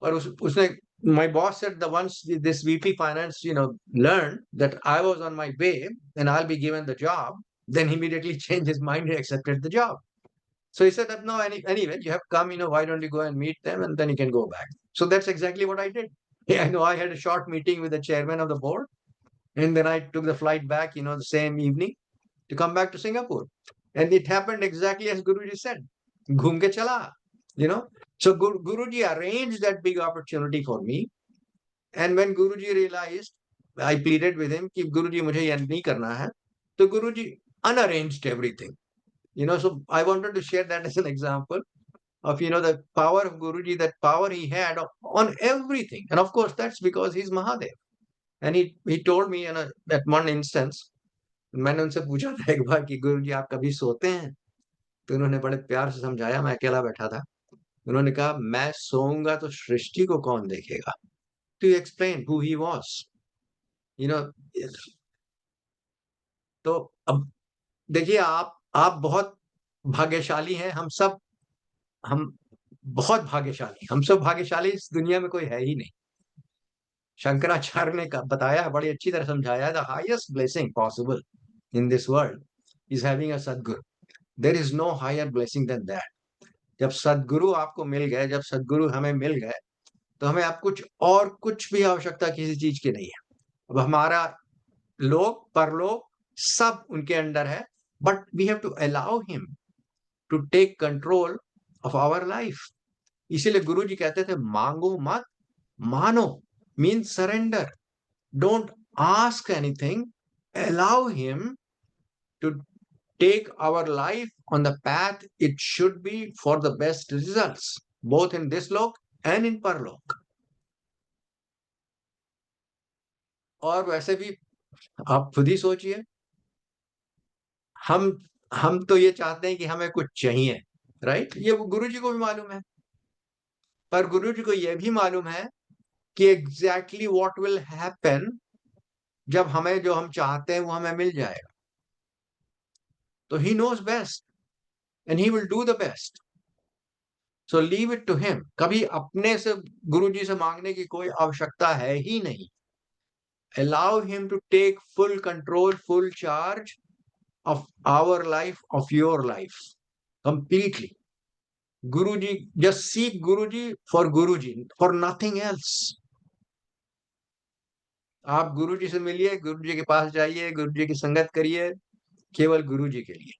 और my boss said that once this VP Finance, learned that I was on my way and I'll be given the job, then immediately changed his mind and accepted the job. So he said that, no, anyway, you have come, why don't you go and meet them and then you can go back. So that's exactly what I did. I had a short meeting with the chairman of the board, and then I took the flight back, the same evening to come back to Singapore. And it happened exactly as Guruji said. Ghum ke chala, So Guruji arranged that big opportunity for me. And when Guruji realized, I pleaded with him, कि Guruji मुझे ये नहीं करना है, तो Guruji unarranged everything. So I wanted to share that as an example of, the power of Guruji, that power he had on everything. And of course, that's because he's Mahadev. And he told me, at one instance, मैंने उनसे पूछा था एक बार कि गुरुजी आप कभी सोते हैं? तो उन्होंने बड़े प्यार से समझाया, मैं अकेला बैठा था। उन्होंने कहा, मैं सोऊंगा तो सृष्टि को कौन देखेगा? To explain who he was. तो अब देखिए, आप बहुत भाग्यशाली हैं हम बहुत भाग्यशाली, हम सब भाग्यशाली, इस दुनिया में कोई है ही नहीं। शंकराचार्य ने बताया, बड़ी अच्छी तरह समझाया, the highest blessing possible in this world is having a sadguru. There is no higher blessing than that. जब सदगुरु आपको मिल गए, जब सदगुरु हमें मिल गए, तो हमें अब कुछ भी आवश्यकता किसी चीज की नहीं है। अब हमारा लोक परलोक सब उनके अंडर है, but we have to allow him to take control of our life. इसीलिए गुरु जी कहते थे, मांगो मत, मानो, mean surrender. Don't ask anything, allow him to take our life on the path it should be for the best results, both in this lok and in parlok. और वैसे भी आप खुद ही सोचिए, हम हम तो ये चाहते हैं कि हमें कुछ चाहिए, राइट? ये गुरु जी को भी मालूम है, पर गुरु जी को यह भी मालूम है कि एग्जैक्टली व्हाट विल हैपन जब हमें जो हम चाहते हैं वो हमें मिल जाएगा। तो he knows best and he will do the best. So leave it to him. कभी अपने से गुरु जी से मांगने की कोई आवश्यकता है ही नहीं। Allow him to take full control, full charge of our life, of your life, completely. Guruji, just seek Guruji, for nothing else. आप गुरुजी से मिलिए, गुरुजी के पास जाइए, गुरुजी की संगत करिए, केवल गुरुजी के लिए,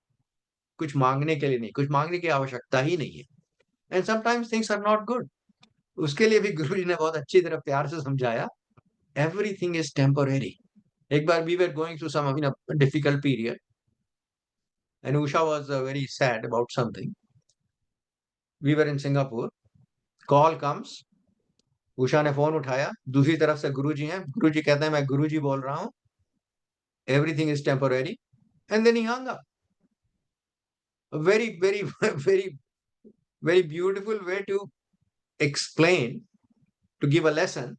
कुछ मांगने के लिए नहीं, कुछ मांगने की आवश्यकता ही नहीं है। And sometimes things are not good, उसके लिए भी गुरुजी ने बहुत अच्छी तरह प्यार से समझाया, एवरीथिंग इज टेम्पररी। एक बार we were going through some difficult period, and Usha was very sad about something. We were in Singapore. Call comes. Usha ने फोन उठाया, दूसरी तरफ से गुरुजी हैं, गुरुजी कहते हैं मैं गुरुजी बोल रहा हूं, everything is temporary, and then he hung up. Very very very very beautiful way to explain, to give a lesson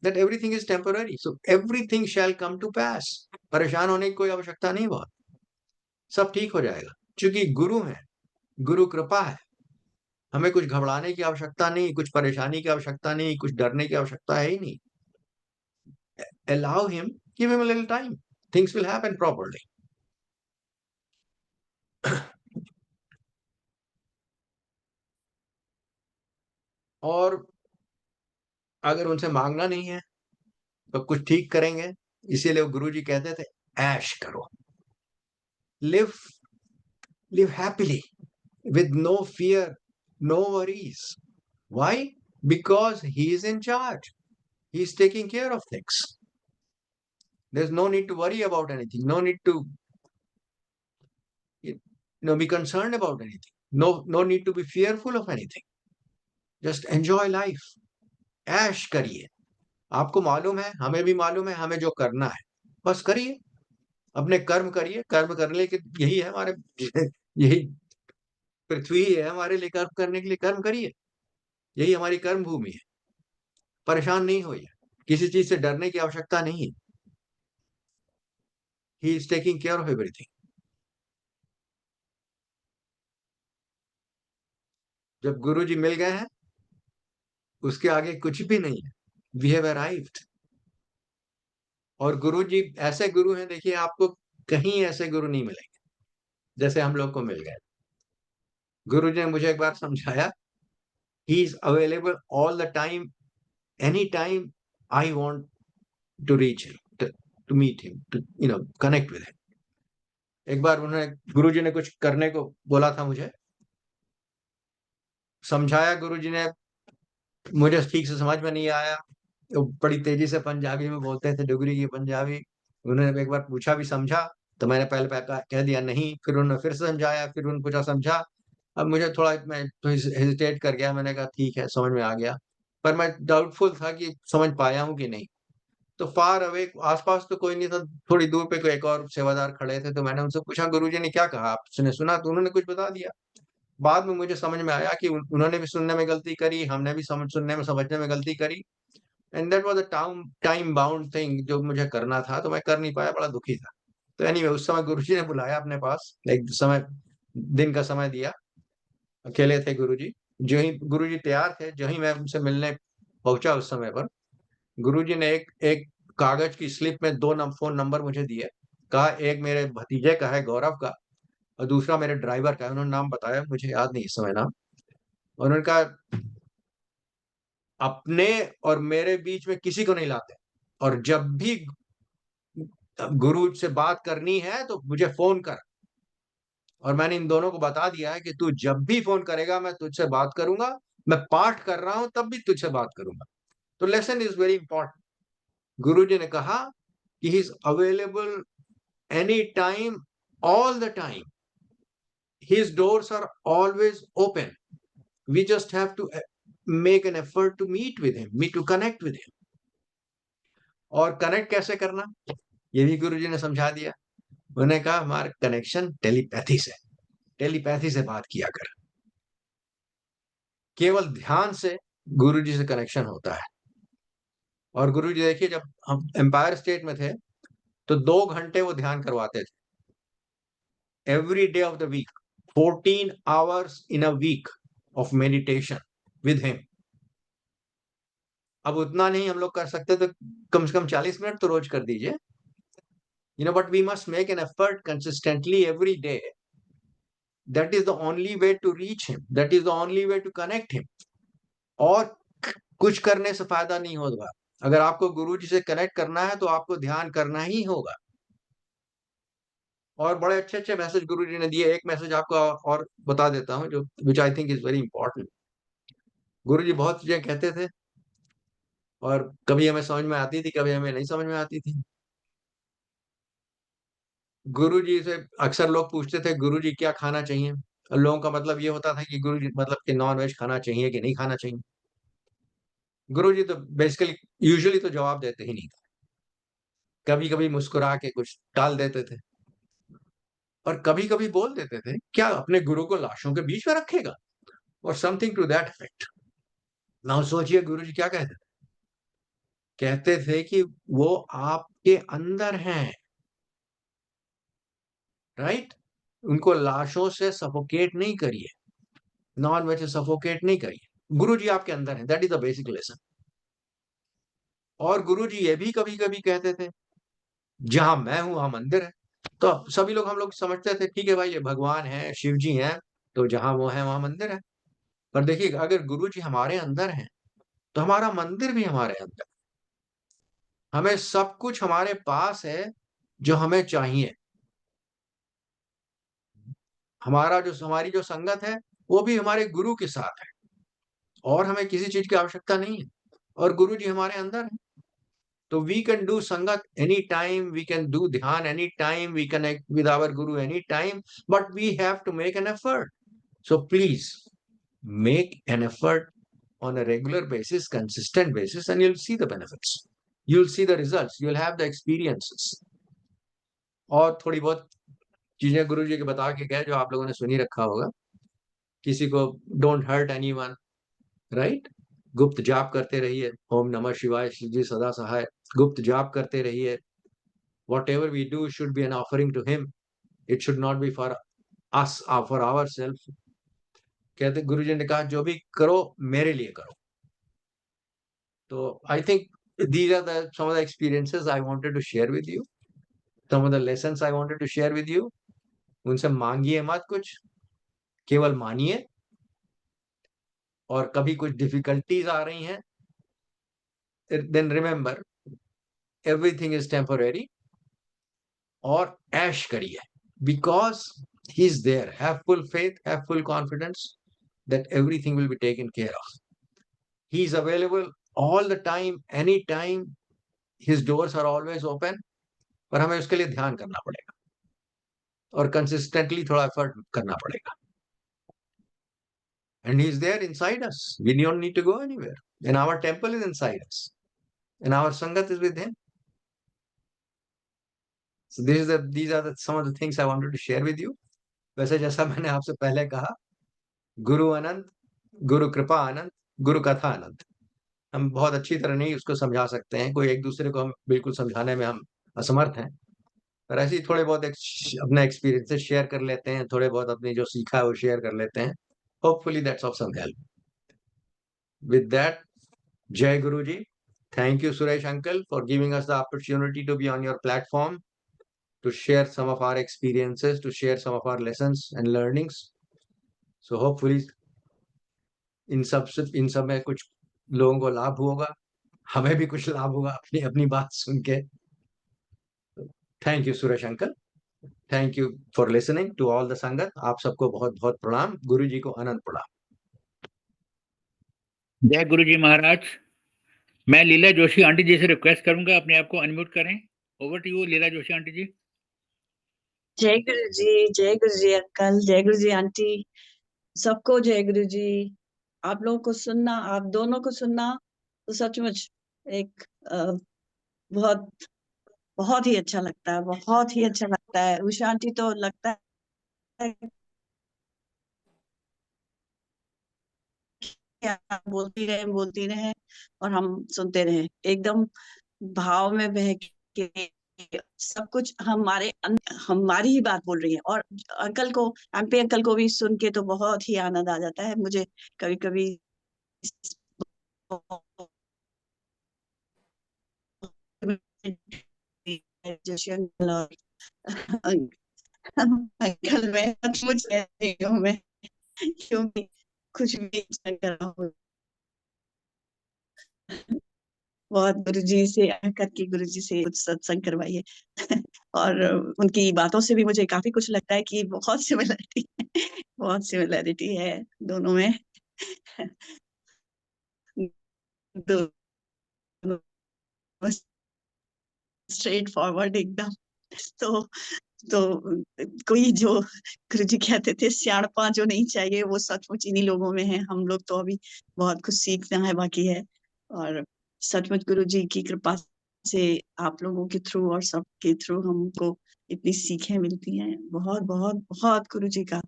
that everything is temporary, so everything shall come to pass. परेशान होने की कोई आवश्यकता नहीं, बहुत सब ठीक हो जाएगा, क्योंकि गुरु है, गुरु कृपा है। हमें कुछ घबराने की आवश्यकता नहीं, कुछ परेशानी की आवश्यकता नहीं, कुछ डरने की आवश्यकता है ही नहीं। Allow him, give him a little time, things will happen properly. और अगर उनसे मांगना नहीं है तो कुछ ठीक करेंगे, इसीलिए गुरु जी कहते थे ऐश करो, live happily with no fear, no worries. Why? Because he is in charge, he is taking care of things. There's no need to worry about anything, no need to be concerned about anything, no need to be fearful of anything. Just enjoy life, ऐश करिए। आपको मालूम है, हमें भी मालूम है, हमें जो करना है बस करिए, अपने कर्म करिए। कर्म करने के यही है हमारे यही पृथ्वी है हमारे लिए, कर्म करने के लिए कर्म करिए, यही हमारी कर्म भूमि है। परेशान नहीं होइए, किसी चीज से डरने की आवश्यकता नहीं है। He is taking care of everything. जब गुरु जी मिल गए हैं, उसके आगे कुछ भी नहीं है। We have arrived. और गुरु जी ऐसे गुरु हैं, देखिए आपको कहीं ऐसे गुरु नहीं मिलेंगे जैसे हम लोग को मिल गए। गुरु जी ने मुझे एक बार समझाया, he is available all the time, any time I want to reach him, to meet him, to connect with him. एक बार उन्होंने, गुरु जी ने कुछ करने को बोला था, मुझे समझाया गुरु जी ने, मुझे ठीक से समझ में नहीं आया, तो बड़ी तेजी से पंजाबी में बोलते थे, डुगरी की पंजाबी। उन्होंने एक बार पूछा भी, समझा? तो मैंने पहले कह दिया नहीं, फिर उन्होंने फिर से समझाया, फिर उन्होंने पूछा समझा। अब मुझे थोड़ा, मैं तो हेजिटेट कर गया, मैंने कहा ठीक है, समझ में आ गया, पर मैं डाउटफुल था कि समझ पाया हूं कि नहीं। तो फार अवे, आसपास तो कोई नहीं था, थोड़ी दूर पे कोई एक और सेवादार खड़े थे, तो मैंने उनसे पूछा गुरुजी ने क्या कहा, आपने सुना? तो उन्होंने कुछ बता दिया। बाद में मुझे समझ में आया कि उन्होंने भी सुनने में गलती करी, हमने भी सुनने में समझने में गलती करी, and that was a time bound thing जो मुझे करना था, तो मैं कर नहीं पाया, बड़ा दुखी था। तो एनीवे, उस समय गुरुजी ने बुलाया अपने पास एक समय, दिन का समय दिया, अकेले थे गुरुजी। जो ही गुरुजी तैयार थे, जो ही मैं उनसे मिलने पहुंचा उस समय पर, गुरुजी ने एक एक कागज की स्लिप में 2 फोन नंबर मुझे दिए। कहा एक मेरे भतीजे का है गौरव का, और दूसरा मेरे ड्राइवर का है। उन्होंने नाम बताया, मुझे याद नहीं इस समय नाम। उन्होंने कहा अपने और मेरे बीच में किसी को नहीं लाते, और जब भी गुरु से बात करनी है तो मुझे फोन कर। और मैंने इन दोनों को बता दिया है कि तू जब भी फोन करेगा मैं तुझसे बात करूंगा, मैं पाठ कर रहा हूं तब भी तुझसे बात करूंगा। तो lesson is very important. Guru जी ने कहा कि ही is available any time, all the time. His doors are always open. We just have to make an effort to meet with him, to connect with him. और connect कैसे करना, ये भी गुरुजी ने समझा दिया। उन्होंने कहा हमारा कनेक्शन टेलीपैथी से, टेलीपैथी से बात किया कर। केवल ध्यान से गुरुजी से कनेक्शन होता है। और गुरुजी देखिए, जब हम एम्पायर स्टेट में थे तो 2 घंटे वो ध्यान करवाते थे every day of the week, 14 hours in a week of meditation with him. अब उतना नहीं हम लोग कर सकते तो कम से कम 40 मिनट तो रोज कर दीजिए, but we must make an effort consistently every day. That is the only way to reach him. That is the only way to connect him. और कुछ करने से फायदा नहीं होगा। अगर आपको गुरु जी से कनेक्ट करना है तो आपको ध्यान करना ही होगा। और बड़े अच्छे अच्छे मैसेज गुरु जी ने दिए। एक मैसेज आपको और बता देता हूँ, जो which I think is very important. Guru ji बहुत चीजें कहते थे, और कभी हमें समझ में आती थी, कभी हमें नहीं समझ में आती थी। गुरुजी से अक्सर लोग पूछते थे गुरुजी क्या खाना चाहिए, और लोगों का मतलब ये होता था कि गुरुजी मतलब कि नॉन वेज खाना चाहिए कि नहीं खाना चाहिए। गुरुजी तो बेसिकली यूजुअली तो जवाब देते ही नहीं थे, कभी कभी मुस्कुरा के कुछ टाल देते थे, और कभी कभी बोल देते थे क्या अपने गुरु को लाशों के बीच में रखेगा, और समथिंग टू दैट इफेक्ट। ना सोचिए गुरुजी क्या कहते थे। कहते थे कि वो आपके अंदर हैं, राइट। उनको लाशों से सफोकेट नहीं करिए, नॉन वेज से सफोकेट नहीं करिए। गुरु जी आपके अंदर है, that is the basic lesson. और गुरु जी ये भी कभी कभी कहते थे जहां मैं हूं वहां मंदिर है। तो सभी लोग, हम लोग समझते थे ठीक है भाई ये भगवान है, शिव जी हैं, तो जहां वो है वहां मंदिर है। पर देखिए अगर गुरु जी हमारे अंदर हैं तो हमारा मंदिर भी हमारे अंदर। हमें सब कुछ हमारे पास है जो हमें चाहिए। हमारी जो संगत है वो भी हमारे गुरु के साथ है, और हमें किसी चीज की आवश्यकता नहीं है, और गुरु जी हमारे अंदर है। So we can do Sangat anytime, we can do Dhyan anytime, we connect with our Guru anytime, but we have to make an effort. So please make an effort on a regular basis, consistent basis, and you'll see the benefits. You'll see the results, you'll have the experiences. और थोड़ी बहुत चीजें गुरु जी के बता के गए जो आप लोगों ने सुनी रखा होगा। किसी को डोंट हर्ट एनीवन, राइट। गुप्त जाप करते रहिए, ओम नमः शिवाय, शिव जी सदा सहाय। गुप्त जाप करते रहिए। Whatever we do should be an offering to him. It should not be for us or for ourselves. कहते गुरुजी ने कहा जो भी करो मेरे लिए करो। तो I think these are some of the experiences I wanted to share with you. Some of the lessons I wanted to share with you. उनसे मांगिए मत कुछ, केवल मानिए। और कभी कुछ डिफिकल्टीज आ रही हैं, then remember everything is temporary, और ऐश करिए, because he is there. Have full faith, have full confidence that everything will be taken care of. He is available all the time, anytime. His doors are always open. पर हमें उसके लिए ध्यान करना पड़ेगा, और कंसिस्टेंटली थोड़ा एफर्ट करना पड़ेगा। And he is there inside us. We don't need to go anywhere. And our temple is inside us. And our sangat is with him. So these are some of the things I wanted to share with you. वैसे जैसा मैंने आपसे पहले कहा, गुरु अनंत, गुरु कृपा अनंत, गुरु कथा अनंत। हम बहुत अच्छी तरह नहीं उसको समझा सकते हैं, कोई एक दूसरे को हम बिल्कुल समझाने में हम असमर्थ हैं। और ऐसे ही थोड़े बहुत अपने एक्सपीरियंसेस शेयर कर लेते हैं, थोड़े बहुत अपने जो सीखा है वो शेयर कर लेते हैं. Hopefully that's of some help. With that, जय गुरु जी. Thank you, Suresh Uncle, for giving us the opportunity to be on your platform, to share some of our experiences, to share some of our lessons and learnings. So hopefully इन सब में कुछ लोगों को लाभ होगा, हमें भी कुछ लाभ होगा अपनी अपनी बात सुन के. Thank you Suresh uncle. Thank you for listening to all the संगत. आप सबको बहुत बहुत प्रणाम. गुरु जी को अनंत प्रणाम. जय गुरु जी महाराज. मैं लीला जोशी आंटी जी से रिक्वेस्ट करूंगा अपने आप को अनम्यूट करें. Over to you Leela Joshi aunty ji. जय गुरु जी अंकल, जय गुरु जी आंटी, सबको जय गुरु जी. आप लोगों को सुनना, आप दोनों को सुनना तो सचमुच एक बहुत बहुत ही अच्छा लगता है, बहुत ही अच्छा लगता है. उषा आंटी तो लगता है क्या बोलती रहे और हम सुनते रहे, एकदम भाव में बह के सब कुछ हमारी ही बात बोल रही है. और अंकल को, एमपी अंकल को भी सुन के तो बहुत ही आनंद आ जाता है मुझे. कभी कभी जोशी अंकल और अंकल मैं सचमुच कह रही हूँ मैं, क्योंकि कुछ भी कर रहा हूँ बहुत गुरुजी से करके गुरुजी से कुछ सत्संग करवाइए. और उनकी बातों से भी मुझे काफी कुछ लगता है कि बहुत सिमिलरिटी है दोनों में. दोनों स्ट्रेट फॉरवर्ड एकदम. तो कोई जो गुरुजी कहते थे सियाणपा जो नहीं चाहिए, वो सचमुच इन्हीं लोगों में है. हम लोग तो अभी बहुत कुछ सीखना है बाकी है. और सचमुच गुरुजी की कृपा से आप लोगों के थ्रू और सबके थ्रू हमको इतनी सीखें मिलती हैं. बहुत बहुत बहुत गुरुजी का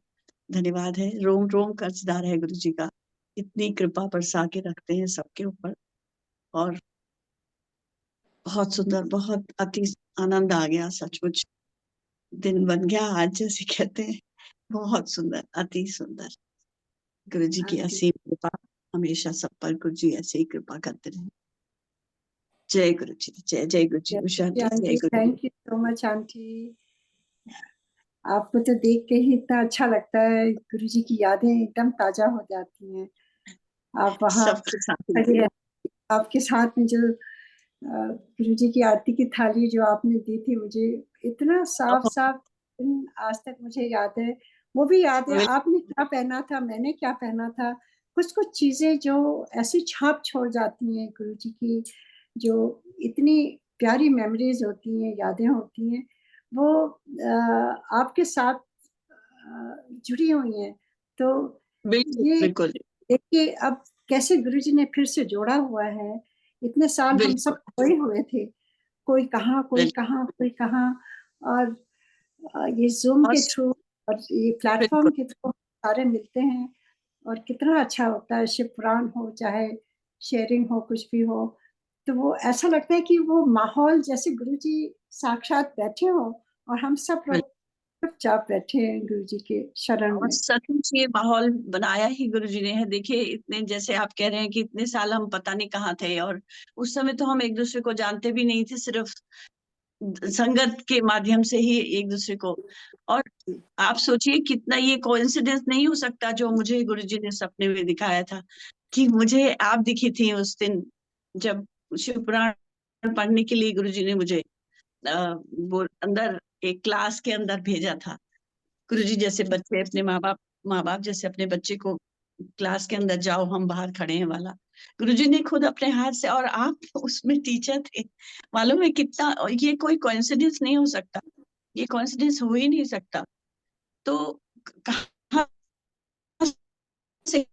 धन्यवाद है. रोम रोम कर्जदार है गुरुजी का. इतनी कृपा बरसा के रखते हैं सबके ऊपर. और बहुत सुंदर, बहुत अति आनंद आ गया. सचमुच दिन बन गया आज, जैसे कहते हैं. बहुत सुंदर, अति सुंदर. गुरुजी की असीम कृपा हमेशा सब पर. गुरुजी ऐसे ही कृपा करते रहे. जय गुरु जी. जय जय गुरु जी. उषा आंटी, जय गुरु. Thank you so much aunty. आपको तो देख के ही इतना अच्छा लगता है, गुरुजी की यादें एकदम ताजा हो जाती हैं. आप वहाँ सबके साथ खड़े हैं, आपके साथ में जो गुरुजी की आरती की थाली जो आपने दी थी, मुझे इतना साफ साफ आज तक मुझे याद है. वो भी याद है आपने क्या पहना था, मैंने क्या पहना था. कुछ कुछ चीजें जो ऐसी छाप छोड़ जाती हैं गुरुजी की, जो इतनी प्यारी मेमोरीज होती हैं, यादें होती हैं, वो आपके साथ जुड़ी हुई हैं. तो ये बिल्कुल देखिए अब कैसे गुरुजी ने फिर से जोड़ा हुआ है. इतने साल हम सब खोए हुए थे, कोई कहाँ कोई कहाँ कोई कहाँ. और ये जूम के थ्रू और ये प्लेटफॉर्म के थ्रू सारे मिलते हैं. और कितना अच्छा होता है, शिव पुराण हो चाहे शेयरिंग हो, कुछ भी हो, तो वो ऐसा लगता है कि वो माहौल जैसे गुरुजी साक्षात बैठे हो और हम सब लोग चुपचाप बैठे हैं गुरुजी के शरण और में. सचमुच ये माहौल बनाया ही गुरुजी ने है. देखिए इतने, जैसे आप कह रहे हैं कि इतने साल हम पता नहीं कहाँ थे, और उस समय तो हम एक दूसरे को जानते भी नहीं थे, सिर्फ संगत के माध्यम से ही एक दूसरे को. और आप सोचिए कितना ये कोइंसिडेंस नहीं हो सकता जो मुझे गुरुजी ने सपने में दिखाया था, कि मुझे आप दिखी थी उस दिन जब शिव पुराण पढ़ने के लिए गुरुजी ने मुझे वो अंदर एक क्लास के अंदर भेजा था. गुरुजी जैसे बच्चे अपने माँ बाप जैसे अपने बच्चे को क्लास के अंदर जाओ हम बाहर खड़े हैं वाला, गुरुजी ने खुद अपने हाथ से, और आप उसमें टीचर थे. मालूम है कितना, ये कोई कोइंसिडेंस नहीं हो सकता, ये कोइंसिडेंस हो ही नहीं सकता. तो कहाँ से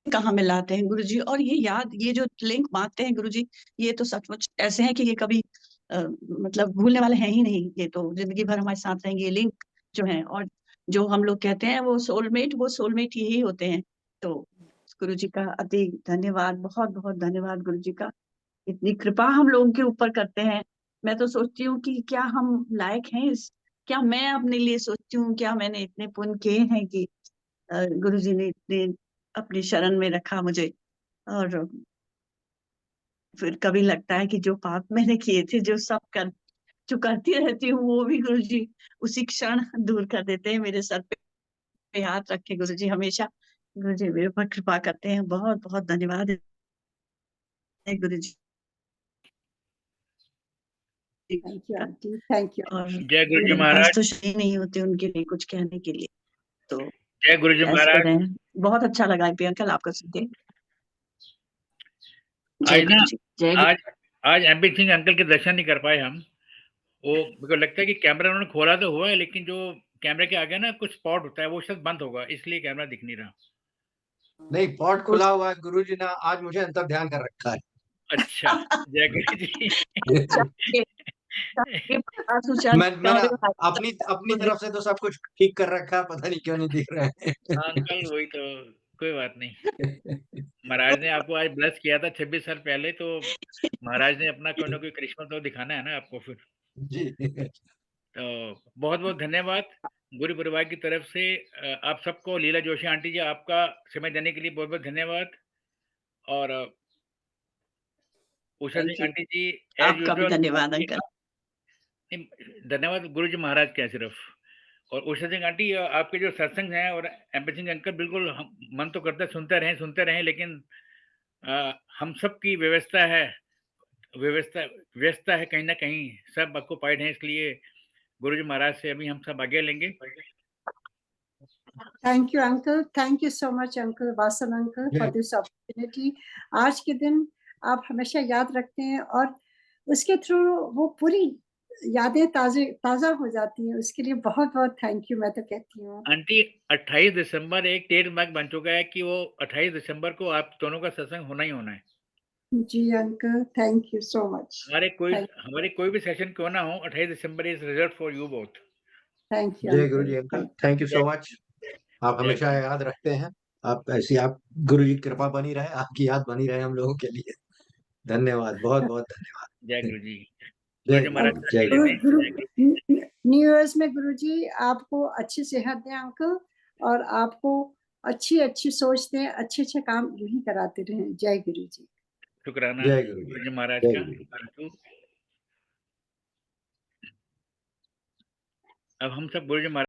कहाँ मिलाते हैं गुरुजी, और ये याद, ये जो लिंक बांधते हैं गुरुजी, ये तो सचमुच ऐसे हैं कि ये कभी मतलब भूलने वाले हैं ही नहीं. ये तो जिंदगी भर हमारे साथ रहेंगे ये लिंक जो है. और जो हम लोग कहते हैं वो सोलमेट यही होते हैं. तो गुरुजी का अति धन्यवाद, बहुत बहुत धन्यवाद गुरुजी का. इतनी कृपा हम लोगों के ऊपर करते हैं. मैं तो सोचती हूँ कि क्या हम लायक हैं क्या मैं अपने लिए सोचती हूँ क्या मैंने इतने पुण्य किए हैं कि गुरुजी ने इतने अपनी शरण में रखा मुझे। और फिर कभी लगता है कि जो पाप मैंने किए थे जो करती रहती हूँ वो भी गुरुजी उसी क्षण दूर कर देते हैं। मेरे सर पे हाथ रख के गुरुजी हमेशा गुरुजी मेरे ऊपर कृपा करते हैं। बहुत बहुत धन्यवाद है गुरुजी थैंक यू का। Aunty, thank you. और जय गुरु जी मेरे पास महाराज। तो शब्द नहीं होते उनके लिए कुछ कहने के लिए। तो जय गुरु जी ऐसे कह महाराज। रहे हैं। बहुत अच्छा लगा पी अंकल आपका सुन के। जय आज ना गुरु जी, जय गुरु। आज आज एमपी सिंह अंकल के दर्शन नहीं कर पाए हम। वो मेरे को लगता है कि कैमरा उन्होंने खोला तो हुआ है, लेकिन जो कैमरे के आगे ना कुछ स्पॉट होता है वो शायद बंद होगा, इसलिए कैमरा दिख नहीं रहा। नहीं, पॉट खुला हुआ है। गुरुजी ने आज मुझे अंतर ध्यान कर रखा है। अच्छा, जय गुरु जी। मैंने अपनी अपनी तरफ से तो सब कुछ ठीक कर रखा है, पता नहीं क्यों नहीं दिख रहे हाँ अंकल, हैं। वही तो, कोई बात नहीं। महाराज ने आपको आज ब्लेस किया था 26 साल पहले, तो महाराज ने अपना कोई ना कोई करिश्मा तो दिखाना है ना आपको फिर। जी। तो बहुत बहुत धन्यवाद गुरु परिवार की तरफ से। आप सबको, लीला जोशी आंटी जी, आपका समय देने के लिए बहुत बहुत धन्यवाद। और Usha thank Singh you. Aunty ji, as आपका भी यूजुअल धन्यवाद अंकल। धन्यवाद गुरु जी महाराज के सिर्फ। और उषा सिंह आंटी, आपके जो सत्संग हैं और एमपी सिंह अंकल, बिल्कुल मन तो करता है सुनते रहें, लेकिन हम सब की व्यवस्था व्यवस्था है, कहीं ना कहीं सब ऑक्युपाइड हैं, इसलिए गुरु जी महाराज से अभी हम सब आगे लेंगे। Thank you uncle, thank you so much uncle, Vasan uncle, for this opportunity. आज के दिन आप हमेशा याद रखते हैं और उसके थ्रू वो पूरी यादें ताजा हो जाती हैं। उसके लिए बहुत बहुत थैंक यू मैं तो कहती हूँ। आंटी, 28 दिसंबर एक ट्रेडमार्क बन चुका है कि वो 28 दिसंबर को आप दोनों का सत्संग होना ही होना है। Ji uncle, thank you so much. हमारे कोई भी सेशन क्यों ना हो, 28 December is reserve for you both. Thank you जय Guru ji uncle. Uncle, thank you so much. आप जय हमेशा याद रखते हैं। आप ऐसी आप गुरु जी की कृपा बनी रहे, आपकी याद बनी रहे हम लोगों के लिए। धन्यवाद, बहुत बहुत जय धन्यवाद। गुरु जी। गुरु जी जय महाराज गुरु, का जय आशीर्वाद गुरु। दें। न्यू ईयर्स में गुरुजी आपको अच्छी सेहत दें अंकल, और आपको अच्छी अच्छी सोच दें, अच्छे अच्छे काम यही कराते रहें। जय गुरु जी। शुक्राना जय गुरु जी, गुरु जी महाराज जय का। गुरु। Thank you. अब हम सब गुरु जी महाराज